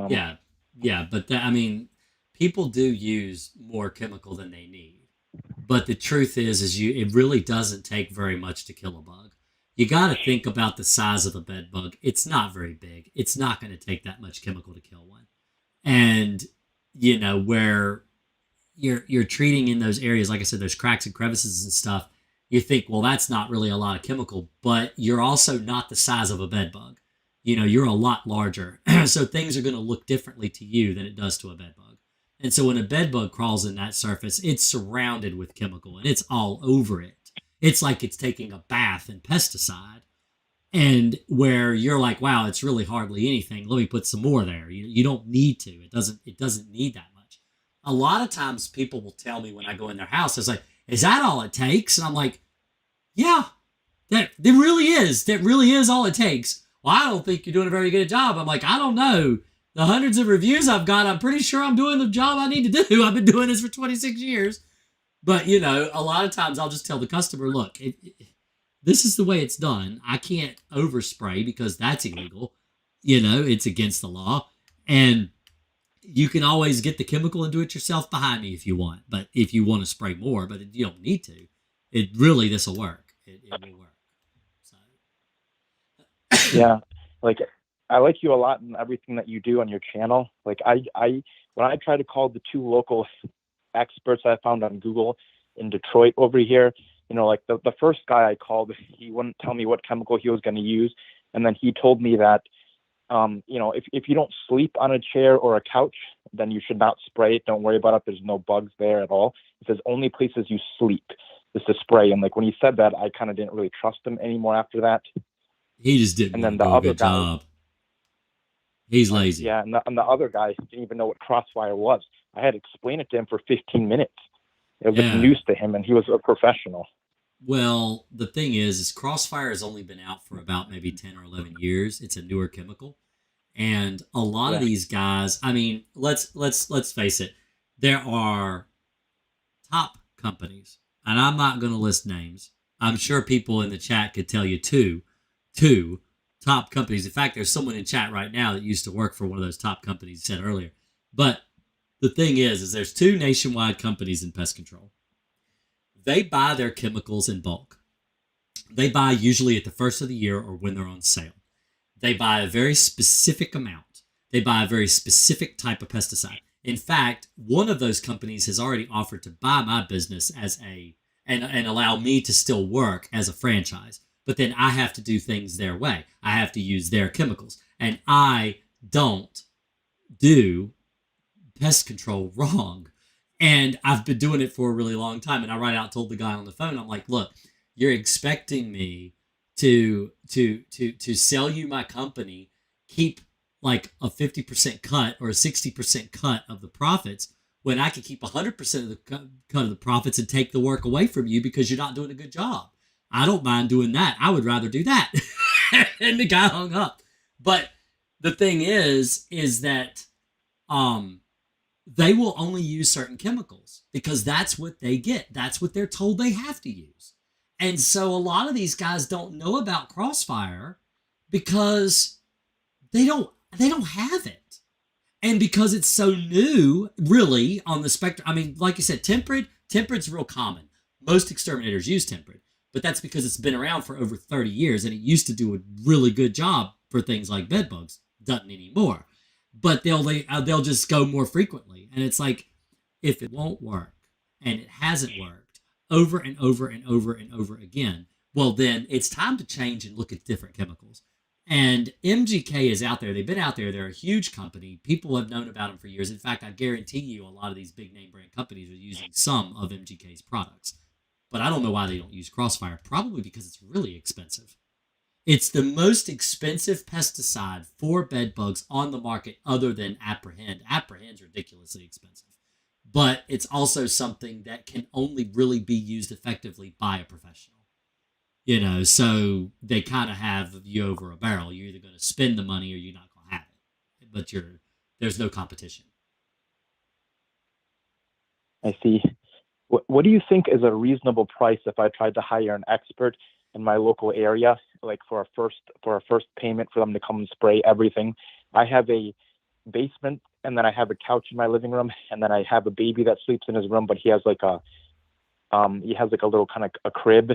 Yeah, but I mean, people do use more chemical than they need. But the truth is it really doesn't take very much to kill a bug. You got to think about the size of a bed bug. It's not very big. It's not going to take that much chemical to kill one. And where you're treating in those areas, like I said, there's cracks and crevices and stuff. You think, well, that's not really a lot of chemical, but you're also not the size of a bed bug. You're a lot larger. So things are going to look differently to you than it does to a bed bug. And so when a bed bug crawls in that surface, it's surrounded with chemical and it's all over it. It's like it's taking a bath in pesticide. And where you're like, wow, it's really hardly anything. Let me put some more there. You don't need to. It doesn't need that much. A lot of times people will tell me when I go in their house, it's like, is that all it takes? And I'm like, yeah, that really is. That really is all it takes. Well, I don't think you're doing a very good job. I'm like, I don't know. The hundreds of reviews I've got, I'm pretty sure I'm doing the job I need to do. I've been doing this for 26 years. But, a lot of times I'll just tell the customer, look, this is the way it's done. I can't overspray because that's illegal. It's against the law. And you can always get the chemical and do it yourself behind me if you want. But if you want to spray more, but you don't need to. This will work. It will work. So. Yeah. Like, I like you a lot in everything that you do on your channel. Like when I try to call the 2 local experts I found on Google in Detroit over here, like the first guy I called, he wouldn't tell me what chemical he was going to use. And then he told me that, if you don't sleep on a chair or a couch, then you should not spray it. Don't worry about it. There's no bugs there at all. It says only places you sleep is to spray. And like when he said that, I kind of didn't really trust him anymore after that. He just didn't and then do the a other good guy, job. He's lazy. Yeah, and the other guy didn't even know what Crossfire was. I had to explain it to him for 15 minutes. It was news to him, and he was a professional. Well, the thing is Crossfire has only been out for about maybe 10 or 11 years. It's a newer chemical. And a lot of these guys, I mean, let's face it. There are top companies, and I'm not going to list names. I'm sure people in the chat could tell you two top companies. In fact, there's someone in chat right now that used to work for one of those top companies said earlier. But the thing is there's 2 nationwide companies in pest control. They buy their chemicals in bulk. They buy usually at the first of the year or when they're on sale. They buy a very specific amount. They buy a very specific type of pesticide. In fact, one of those companies has already offered to buy my business and allow me to still work as a franchise. But then I have to do things their way. I have to use their chemicals. And I don't do pest control wrong. And I've been doing it for a really long time. And I told the guy on the phone, I'm like, look, you're expecting me to sell you my company, keep like a 50% cut or a 60% cut of the profits when I could keep 100% of the cut of the profits and take the work away from you because you're not doing a good job. I don't mind doing that. I would rather do that. And the guy hung up. But the thing is that they will only use certain chemicals because that's what they get. That's what they're told they have to use. And so a lot of these guys don't know about Crossfire because they don't have it. And because it's so new, really, on the spectrum. I mean, like you said, Temprid's real common. Most exterminators use Temprid. but that's because it's been around for over 30 years and it used to do a really good job for things like bed bugs. Doesn't anymore. But they'll just go more frequently. And it's like, if it won't work and it hasn't worked over and over and over and over again, well, then it's time to change and look at different chemicals. And MGK is out there. They've been out there. They're a huge company. People have known about them for years. In fact, I guarantee you a lot of these big name brand companies are using some of MGK's products. But I don't know why they don't use Crossfire. Probably because it's really expensive. It's the most expensive pesticide for bed bugs on the market other than Apprehend. Apprehend's ridiculously expensive. But it's also something that can only really be used effectively by a professional. So they kind of have you over a barrel. You're either going to spend the money or you're not going to have it. But there's no competition. I see. What do you think is a reasonable price if I tried to hire an expert in my local area, like for a first payment for them to come and spray everything? I have a basement, and then I have a couch in my living room, and then I have a baby that sleeps in his room, but he has like a little kind of a crib.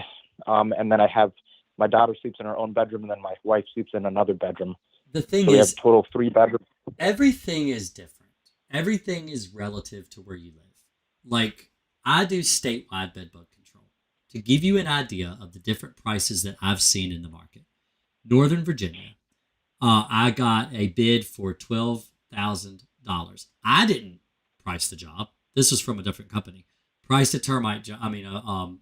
And then I have my daughter sleeps in her own bedroom, and then my wife sleeps in another bedroom. The thing so we have total 3 bedrooms. Everything is different. Everything is relative to where you live. Like, I do statewide bedbug control. To give you an idea of the different prices that I've seen in the market, Northern Virginia, I got a bid for $12,000. I didn't price the job. This was from a different company. Priced a termite job,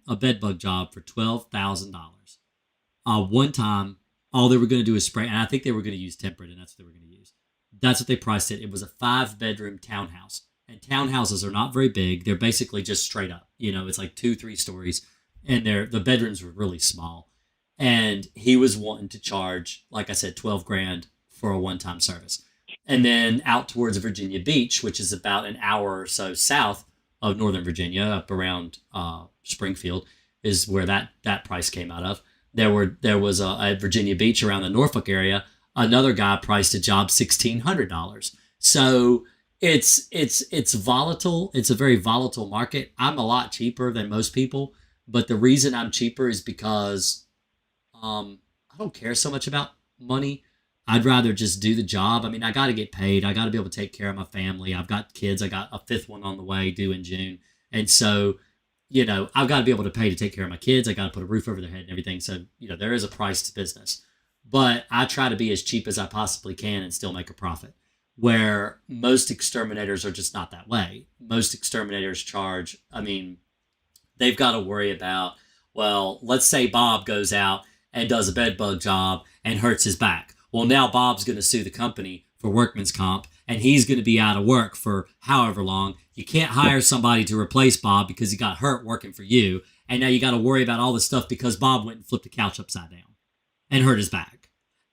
a bed bug job for $12,000. One time, all they were going to do is spray, and I think they were going to use Temprid, and that's what they were going to use. That's what they priced it. It was a 5-bedroom townhouse, and townhouses are not very big. They're basically just straight up. It's like 2-3 stories, and the bedrooms were really small. And he was wanting to charge, like I said, $12,000 for a one-time service. And then out towards Virginia Beach, which is about an hour or so south of Northern Virginia, up around Springfield, is where that price came out of. There was at Virginia Beach around the Norfolk area, another guy priced a job $1,600. So it's volatile. It's a very volatile market. I'm a lot cheaper than most people, but the reason I'm cheaper is because I don't care so much about money. I'd rather just do the job. I mean, I got to get paid. I got to be able to take care of my family. I've got kids. I got a 5th one on the way due in June. And so, I've got to be able to pay to take care of my kids. I got to put a roof over their head and everything. So, there is a price to business. But I try to be as cheap as I possibly can and still make a profit. Where most exterminators are just not that way. Most exterminators charge, they've got to worry about, well, let's say Bob goes out and does a bed bug job and hurts his back. Well, now Bob's going to sue the company for workman's comp, and he's going to be out of work for however long. You can't hire somebody to replace Bob because he got hurt working for you, and now you got to worry about all this stuff because Bob went and flipped the couch upside down and hurt his back.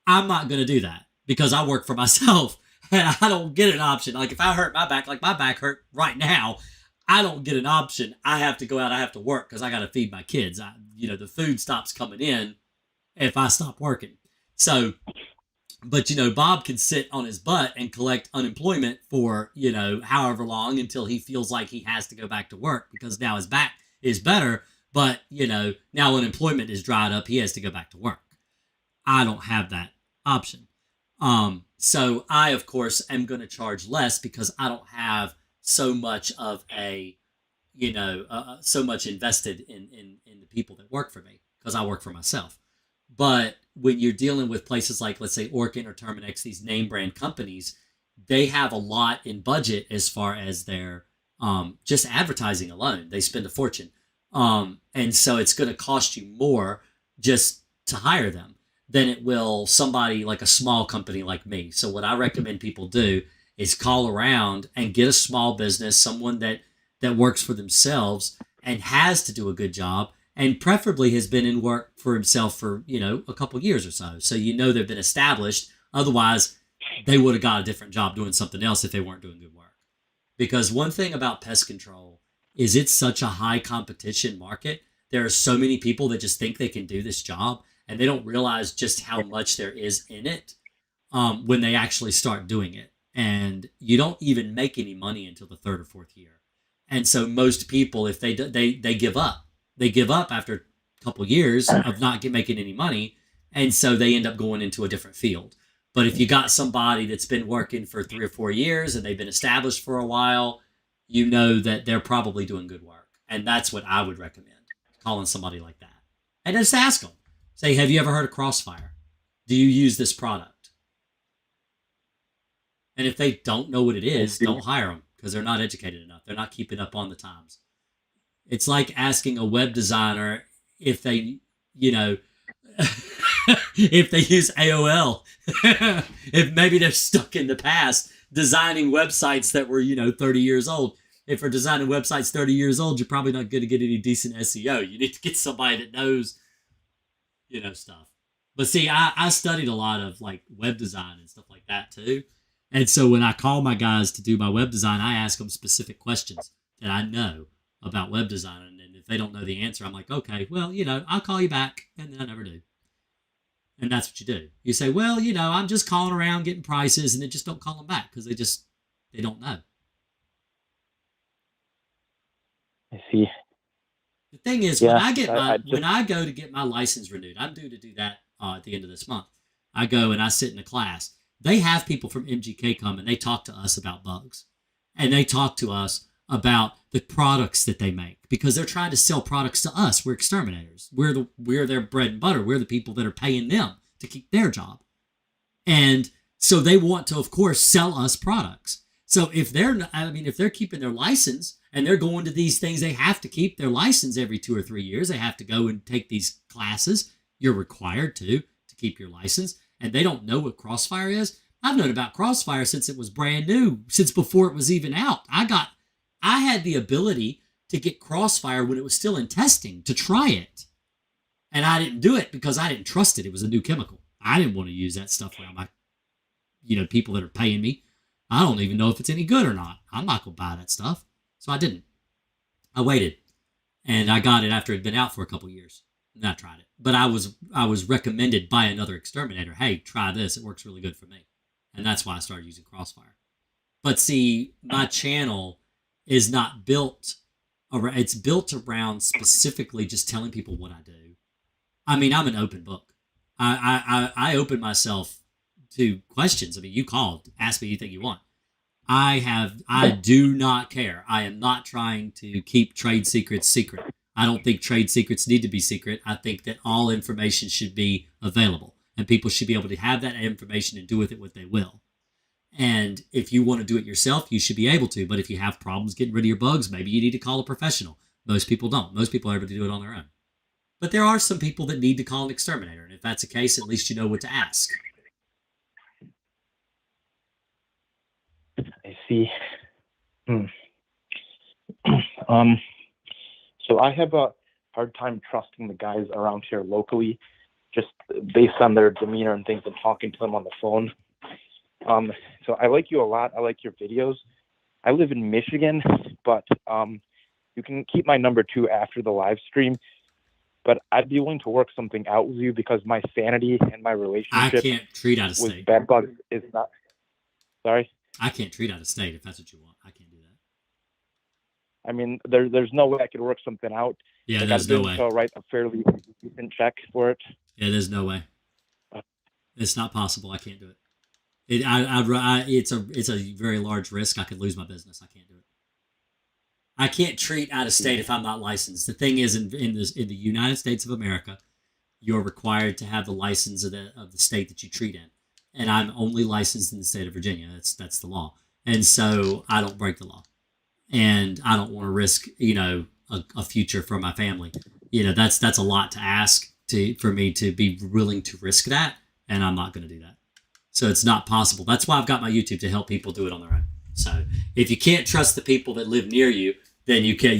I'm not going to do that because I work for myself, and I don't get an option. Like, if I hurt my back, like my back hurt right now, I don't get an option. I have to go out. I have to work because I got to feed my kids. The food stops coming in if I stop working. So, but, Bob can sit on his butt and collect unemployment for, however long until he feels like he has to go back to work because now his back is better. But, now unemployment is dried up. He has to go back to work. I don't have that option. So I, of course, am going to charge less because I don't have so much of so much invested in the people that work for me because I work for myself. But when you're dealing with places like, let's say, Orkin or Terminex, these name brand companies, they have a lot in budget as far as their just advertising alone. They spend a fortune. And so it's going to cost you more just to hire them than it will somebody like a small company like me. So what I recommend people do is call around and get a small business, someone that works for themselves and has to do a good job, and preferably has been in work for himself for, a couple years or so. So, they've been established. Otherwise, they would have got a different job doing something else if they weren't doing good work. Because one thing about pest control is it's such a high competition market. There are so many people that just think they can do this job, and they don't realize just how much there is in it when they actually start doing it. And you don't even make any money until the 3rd or 4th year. And so most people, if they give up. They give up after couple years of not making any money, and so they end up going into a different field. But if you got somebody that's been working for 3 or 4 years and they've been established for a while, you know that they're probably doing good work. And that's what I would recommend, calling somebody like that. And just ask them. Say, have you ever heard of Crossfire? Do you use this product? And if they don't know what it is, don't hire them because they're not educated enough. They're not keeping up on the times. It's like asking a web designer if they, if they use AOL, if maybe they're stuck in the past designing websites that were, 30 years old. If we're designing websites 30 years old, you're probably not going to get any decent SEO. You need to get somebody that knows, stuff. But see, I studied a lot of like web design and stuff like that too. And so when I call my guys to do my web design, I ask them specific questions that I know about web design. And if they don't know the answer, I'm like, okay, well, I'll call you back. And then I never do. And that's what you do. You say, well, I'm just calling around getting prices, and then just don't call them back because they don't know. I see. The thing is, when I go to get my license renewed, I'm due to do that at the end of this month. I go and I sit in a class. They have people from MGK come and they talk to us about bugs, and they talk to us about the products that they make because they're trying to sell products to us. We're exterminators. We're their bread and butter. We're the people that are paying them to keep their job. And so they want to, of course, sell us products. So if they're keeping their license and they're going to these things, they have to keep their license every 2 or 3 years. They have to go and take these classes. You're required to keep your license. And they don't know what Crossfire is. I've known about Crossfire since it was brand new, since before it was even out. I had the ability to get Crossfire when it was still in testing to try it. And I didn't do it because I didn't trust it. It was a new chemical. I didn't want to use that stuff around my, people that are paying me. I don't even know if it's any good or not. I'm not going to buy that stuff. So I didn't. I waited. And I got it after it had been out for a couple of years. And I tried it. But I was recommended by another exterminator. Hey, try this. It works really good for me. And that's why I started using Crossfire. But see, my channel is not built around, it's built around specifically just telling people what I do. I mean, I'm an open book. I open myself to questions. I mean, you called, ask me anything you want. I do not care. I am not trying to keep trade secrets secret. I don't think trade secrets need to be secret. I think that all information should be available and people should be able to have that information and do with it what they will. And if you want to do it yourself, you should be able to. But if you have problems getting rid of your bugs, maybe you need to call a professional. Most people don't. Most people are able to do it on their own. But there are some people that need to call an exterminator. And if that's the case, at least you know what to ask. I see. So I have a hard time trusting the guys around here locally, just based on their demeanor and things and talking to them on the phone. So I like you a lot. I like your videos. I live in Michigan, but you can keep my number too after the live stream. But I'd be willing to work something out with you because my sanity and my relationship I can't treat out of state with bed bugs is not. Sorry? I can't treat out of state if that's what you want. I can't do that. I mean, there's no way I could work something out. Yeah, like there's no way. So write a fairly decent check for it. Yeah, there's no way. It's not possible. I can't do it. It's a very large risk. I could lose my business. I can't do it. I can't treat out of state if I'm not licensed. The thing is, in the United States of America, you're required to have the license of the state that you treat in, and I'm only licensed in the state of Virginia. That's the law, and so I don't break the law, and I don't want to risk a future for my family. That's a lot to ask for me to be willing to risk that, and I'm not going to do that. So it's not possible. That's why I've got my YouTube to help people do it on their own. So if you can't trust the people that live near you, then you can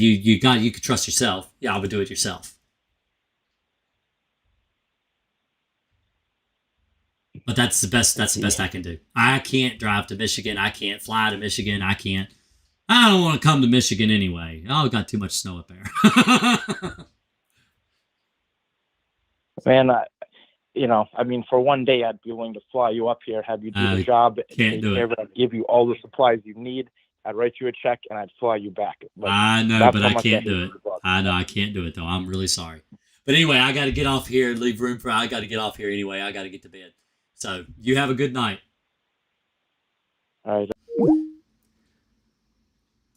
trust yourself. Yeah, I would do it yourself. But that's the best I can do. I can't drive to Michigan. I can't fly to Michigan. I don't want to come to Michigan anyway. Oh, got too much snow up there. Man, I mean, for one day, I'd be willing to fly you up here, have you do the job, and take care of it. I'd give you all the supplies you need. I'd write you a check, and I'd fly you back. I know, but I can't do it. I know I can't do it, though. I'm really sorry. But anyway, I got to get off here and leave room for. I got to get off here anyway. I got to get to bed. So you have a good night. All right.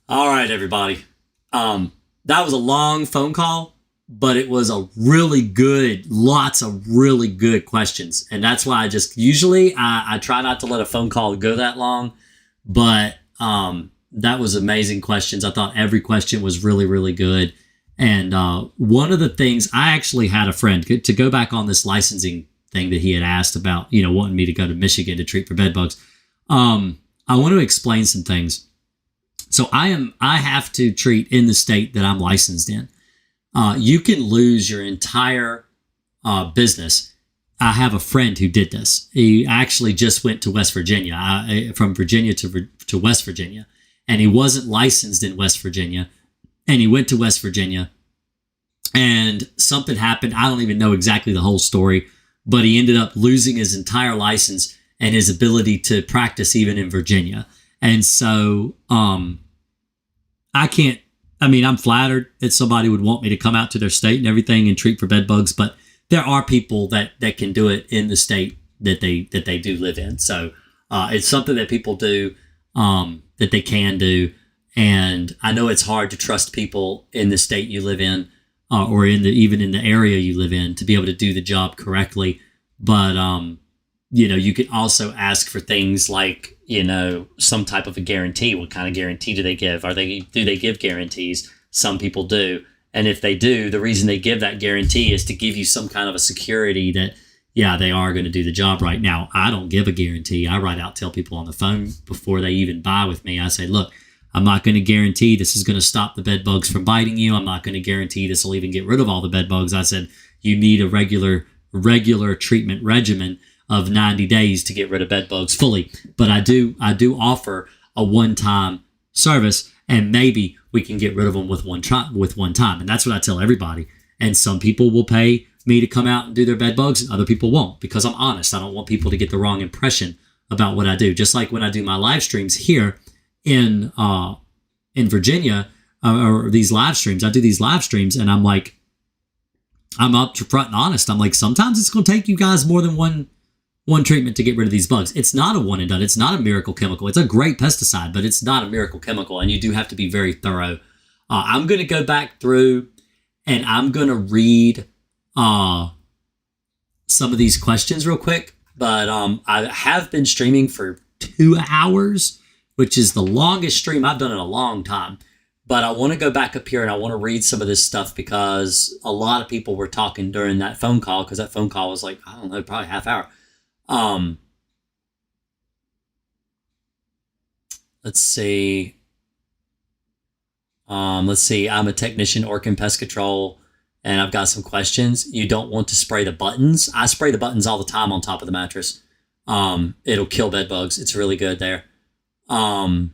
All right, everybody. That was a long phone call, but it was a really good, lots of really good questions. And that's why I try not to let a phone call go that long, but that was amazing questions. I thought every question was really, really good. And one of the things, I actually had a friend, to go back on this licensing thing that he had asked about, wanting me to go to Michigan to treat for bed bugs. I want to explain some things. So I have to treat in the state that I'm licensed in. You can lose your entire business. I have a friend who did this. He actually just went to West Virginia, from Virginia to West Virginia, and he wasn't licensed in West Virginia, and he went to West Virginia, and something happened. I don't even know exactly the whole story, but he ended up losing his entire license and his ability to practice even in Virginia. And so I'm flattered that somebody would want me to come out to their state and everything and treat for bed bugs, but there are people that can do it in the state that they do live in. So it's something that people do, that they can do. And I know it's hard to trust people in the state you live in, or even in the area you live in, to be able to do the job correctly. But you could also ask for things like, some type of a guarantee. What kind of guarantee do they give? Do they give guarantees? Some people do. And if they do, the reason they give that guarantee is to give you some kind of a security that, yeah, they are going to do the job right. Now, I don't give a guarantee. I tell people on the phone before they even buy with me. I say, look, I'm not going to guarantee this is going to stop the bed bugs from biting you. I'm not going to guarantee this will even get rid of all the bed bugs. I said, you need a regular treatment regimen of 90 days to get rid of bed bugs fully. But I do offer a one-time service, and maybe we can get rid of them with one time. And that's what I tell everybody. And some people will pay me to come out and do their bed bugs, and other people won't, because I'm honest. I don't want people to get the wrong impression about what I do. Just like when I do my live streams here in Virginia, or these live streams, I do these live streams, and I'm up front and honest. I'm like, sometimes it's going to take you guys more than one treatment to get rid of these bugs. It's not a one and done. It's not a miracle chemical. It's a great pesticide, but it's not a miracle chemical, and you do have to be very thorough. I'm going to go back through and I'm going to read some of these questions real quick, but I have been streaming for 2 hours, which is the longest stream I've done in a long time. But I want to go back up here and I want to read some of this stuff, because a lot of people were talking during that phone call, because that phone call was like, I don't know, probably half hour. Let's see. I'm a technician, Orkin Pest Control, and I've got some questions. You don't want to spray the buttons. I spray the buttons all the time on top of the mattress. It'll kill bed bugs. It's really good there. Let's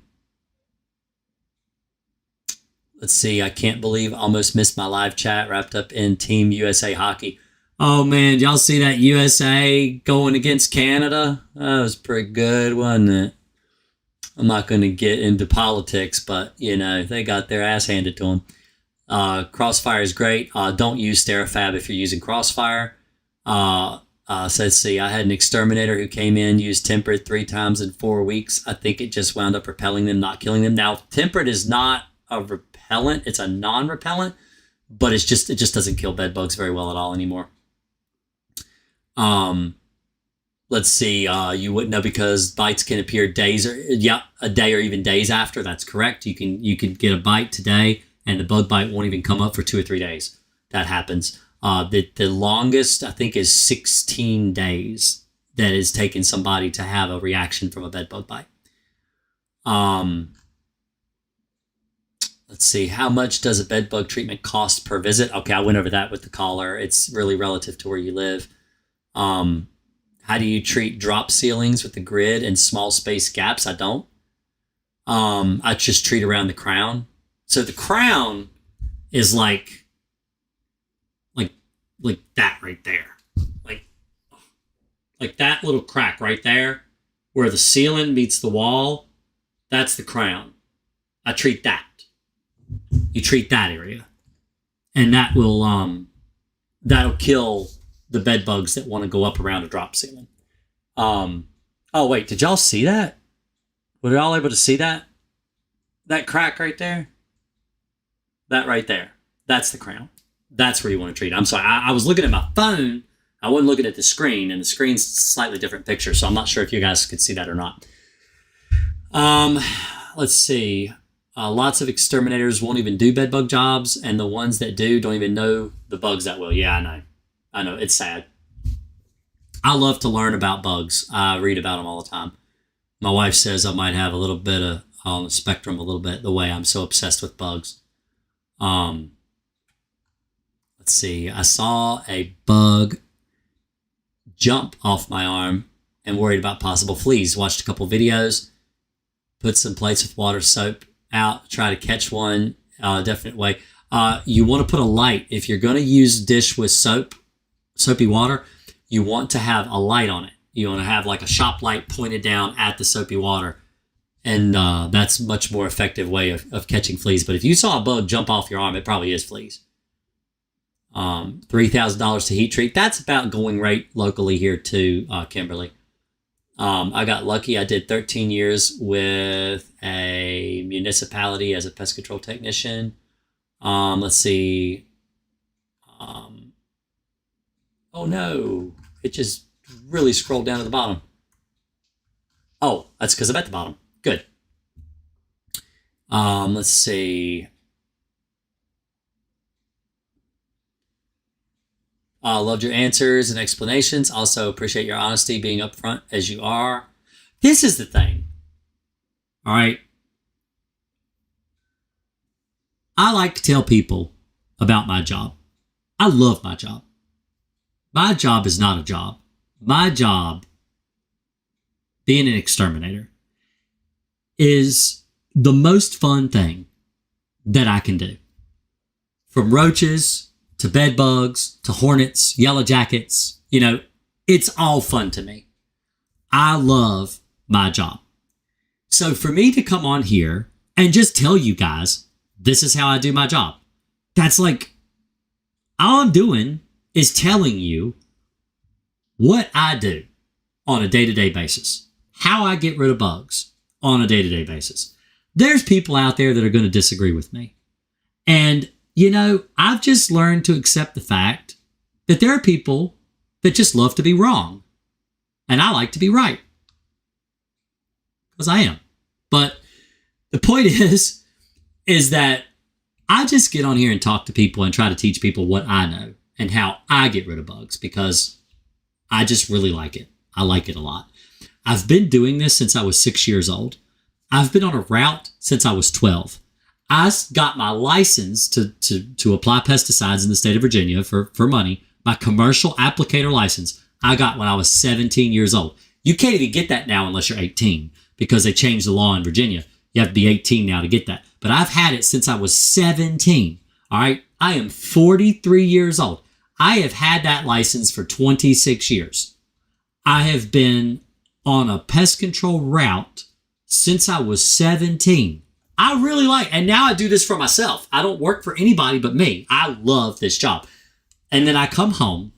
see. I can't believe I almost missed my live chat wrapped up in Team USA hockey. Oh man, y'all see that USA going against Canada? That was pretty good, wasn't it? I'm not going to get into politics, but they got their ass handed to them. Crossfire is great. Don't use Sterafab if you're using Crossfire. So let's see. I had an exterminator who came in, used Temprid 3 times in 4 weeks. I think it just wound up repelling them, not killing them. Now, Temprid is not a repellent. It's a non-repellent, but it just doesn't kill bed bugs very well at all anymore. Let's see. You wouldn't know because bites can appear a day or even days after. That's correct. You can get a bite today, and the bug bite won't even come up for 2 or 3 days. That happens. The longest, I think, is 16 days that is taking somebody to have a reaction from a bed bug bite. Let's see. How much does a bed bug treatment cost per visit? Okay, I went over that with the caller. It's really relative to where you live. How do you treat drop ceilings with the grid and small space gaps? I don't. I just treat around the crown. So the crown is like that right there. Like that little crack right there where the ceiling meets the wall. That's the crown. I treat that. You treat that area. And that will that'll kill the bed bugs that want to go up around a drop ceiling. Oh wait, did y'all see that? Were y'all able to see that? That crack right there? That right there. That's the crown. That's where you want to treat it. I'm sorry. I was looking at my phone. I wasn't looking at the screen, and the screen's slightly different picture, so I'm not sure if you guys could see that or not. Let's see. Lots of exterminators won't even do bed bug jobs, and the ones that do don't even know the bugs that well. Yeah, I know. It's sad. I love to learn about bugs. I read about them all the time. My wife says I might have a little bit of on the spectrum a little bit, the way I'm so obsessed with bugs. Let's see. I saw a bug jump off my arm and worried about possible fleas. Watched a couple videos, put some plates with water, soap out, try to catch one a definite way. You want to put a light. If you're going to use dish with soapy water, you want to have a light on it. You want to have like a shop light pointed down at the soapy water. And that's a much more effective way of catching fleas. But if you saw a bug jump off your arm, it probably is fleas. $3,000 to heat treat. That's about going rate locally here too, Kimberly. I got lucky. I did 13 years with a municipality as a pest control technician. Let's see. Oh no, it just really scrolled down to the bottom. Oh, that's because I'm at the bottom. Good. Let's see. Loved your answers and explanations. Also appreciate your honesty, being upfront as you are. This is the thing. All right. I like to tell people about my job. I love my job. My job is not a job. My job, being an exterminator, is the most fun thing that I can do. From roaches to bed bugs to hornets, yellow jackets, it's all fun to me. I love my job. So for me to come on here and just tell you guys, this is how I do my job. That's like, all I'm doing is telling you what I do on a day-to-day basis, how I get rid of bugs on a day-to-day basis. There's people out there that are going to disagree with me. And, I've just learned to accept the fact that there are people that just love to be wrong. And I like to be right. Because I am. But the point is that I just get on here and talk to people and try to teach people what I know and how I get rid of bugs, because I just really like it. I like it a lot. I've been doing this since I was 6 years old. I've been on a route since I was 12. I got my license to apply pesticides in the state of Virginia for money. My commercial applicator license, I got when I was 17 years old. You can't even get that now unless you're 18, because they changed the law in Virginia. You have to be 18 now to get that. But I've had it since I was 17. All right. I am 43 years old. I have had that license for 26 years. I have been on a pest control route since I was 17. I really and now I do this for myself. I don't work for anybody but me. I love this job. And then I come home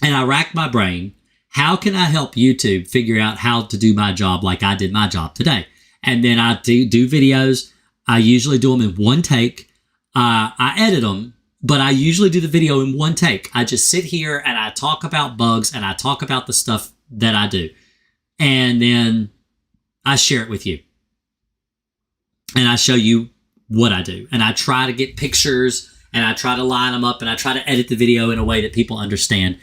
and I rack my brain. How can I help YouTube figure out how to do my job like I did my job today? And then I do videos. I usually do them in one take. I edit them, but I usually do the video in one take. I just sit here and I talk about bugs and I talk about the stuff that I do. And then I share it with you. And I show you what I do. And I try to get pictures and I try to line them up and I try to edit the video in a way that people understand.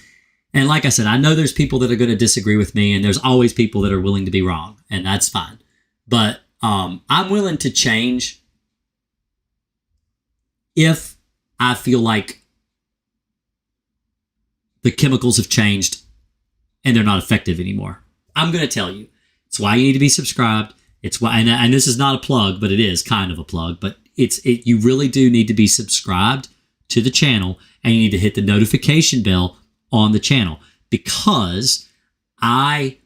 And like I said, I know there's people that are going to disagree with me, and there's always people that are willing to be wrong, and that's fine. But I'm willing to change if I feel like the chemicals have changed and they're not effective anymore. I'm going to tell you. It's why you need to be subscribed. It's why, and this is not a plug, but it is kind of a plug. But you really do need to be subscribed to the channel, and you need to hit the notification bell on the channel, because I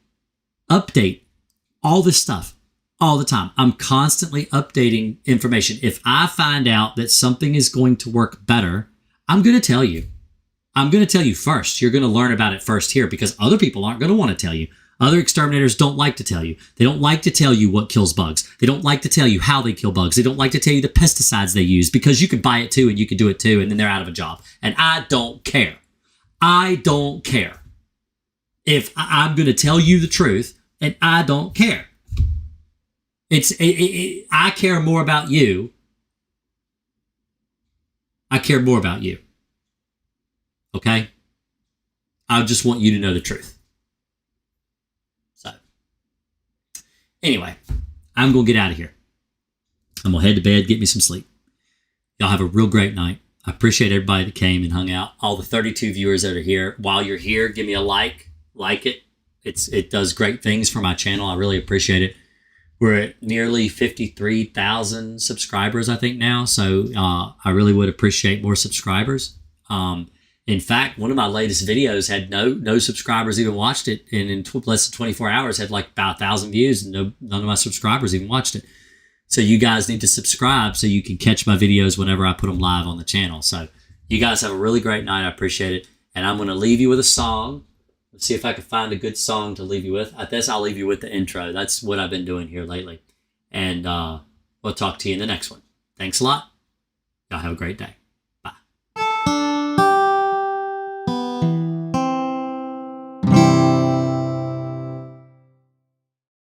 update all this stuff all the time. I'm constantly updating information. If I find out that something is going to work better, I'm going to tell you. I'm going to tell you first. You're going to learn about it first here because other people aren't going to want to tell you. Other exterminators don't like to tell you. They don't like to tell you what kills bugs. They don't like to tell you how they kill bugs. They don't like to tell you the pesticides they use because you could buy it too and you could do it too and then they're out of a job. And I don't care. I don't care. If I'm going to tell you the truth and I don't care. I care more about you. I care more about you. Okay? I just want you to know the truth. So, anyway, I'm going to get out of here. I'm going to head to bed, get me some sleep. Y'all have a real great night. I appreciate everybody that came and hung out. All the 32 viewers that are here. While you're here, give me a like. Like it. It does great things for my channel. I really appreciate it. We're at nearly 53,000 subscribers, I think, now. So I really would appreciate more subscribers. In fact, one of my latest videos had no subscribers even watched it. And in less than 24 hours had like about 1,000 views. And none of my subscribers even watched it. So you guys need to subscribe so you can catch my videos whenever I put them live on the channel. So you guys have a really great night. I appreciate it. And I'm going to leave you with a song. Let's see if I can find a good song to leave you with. I guess I'll leave you with the intro. That's what I've been doing here lately. And we'll talk to you in the next one. Thanks a lot. Y'all have a great day.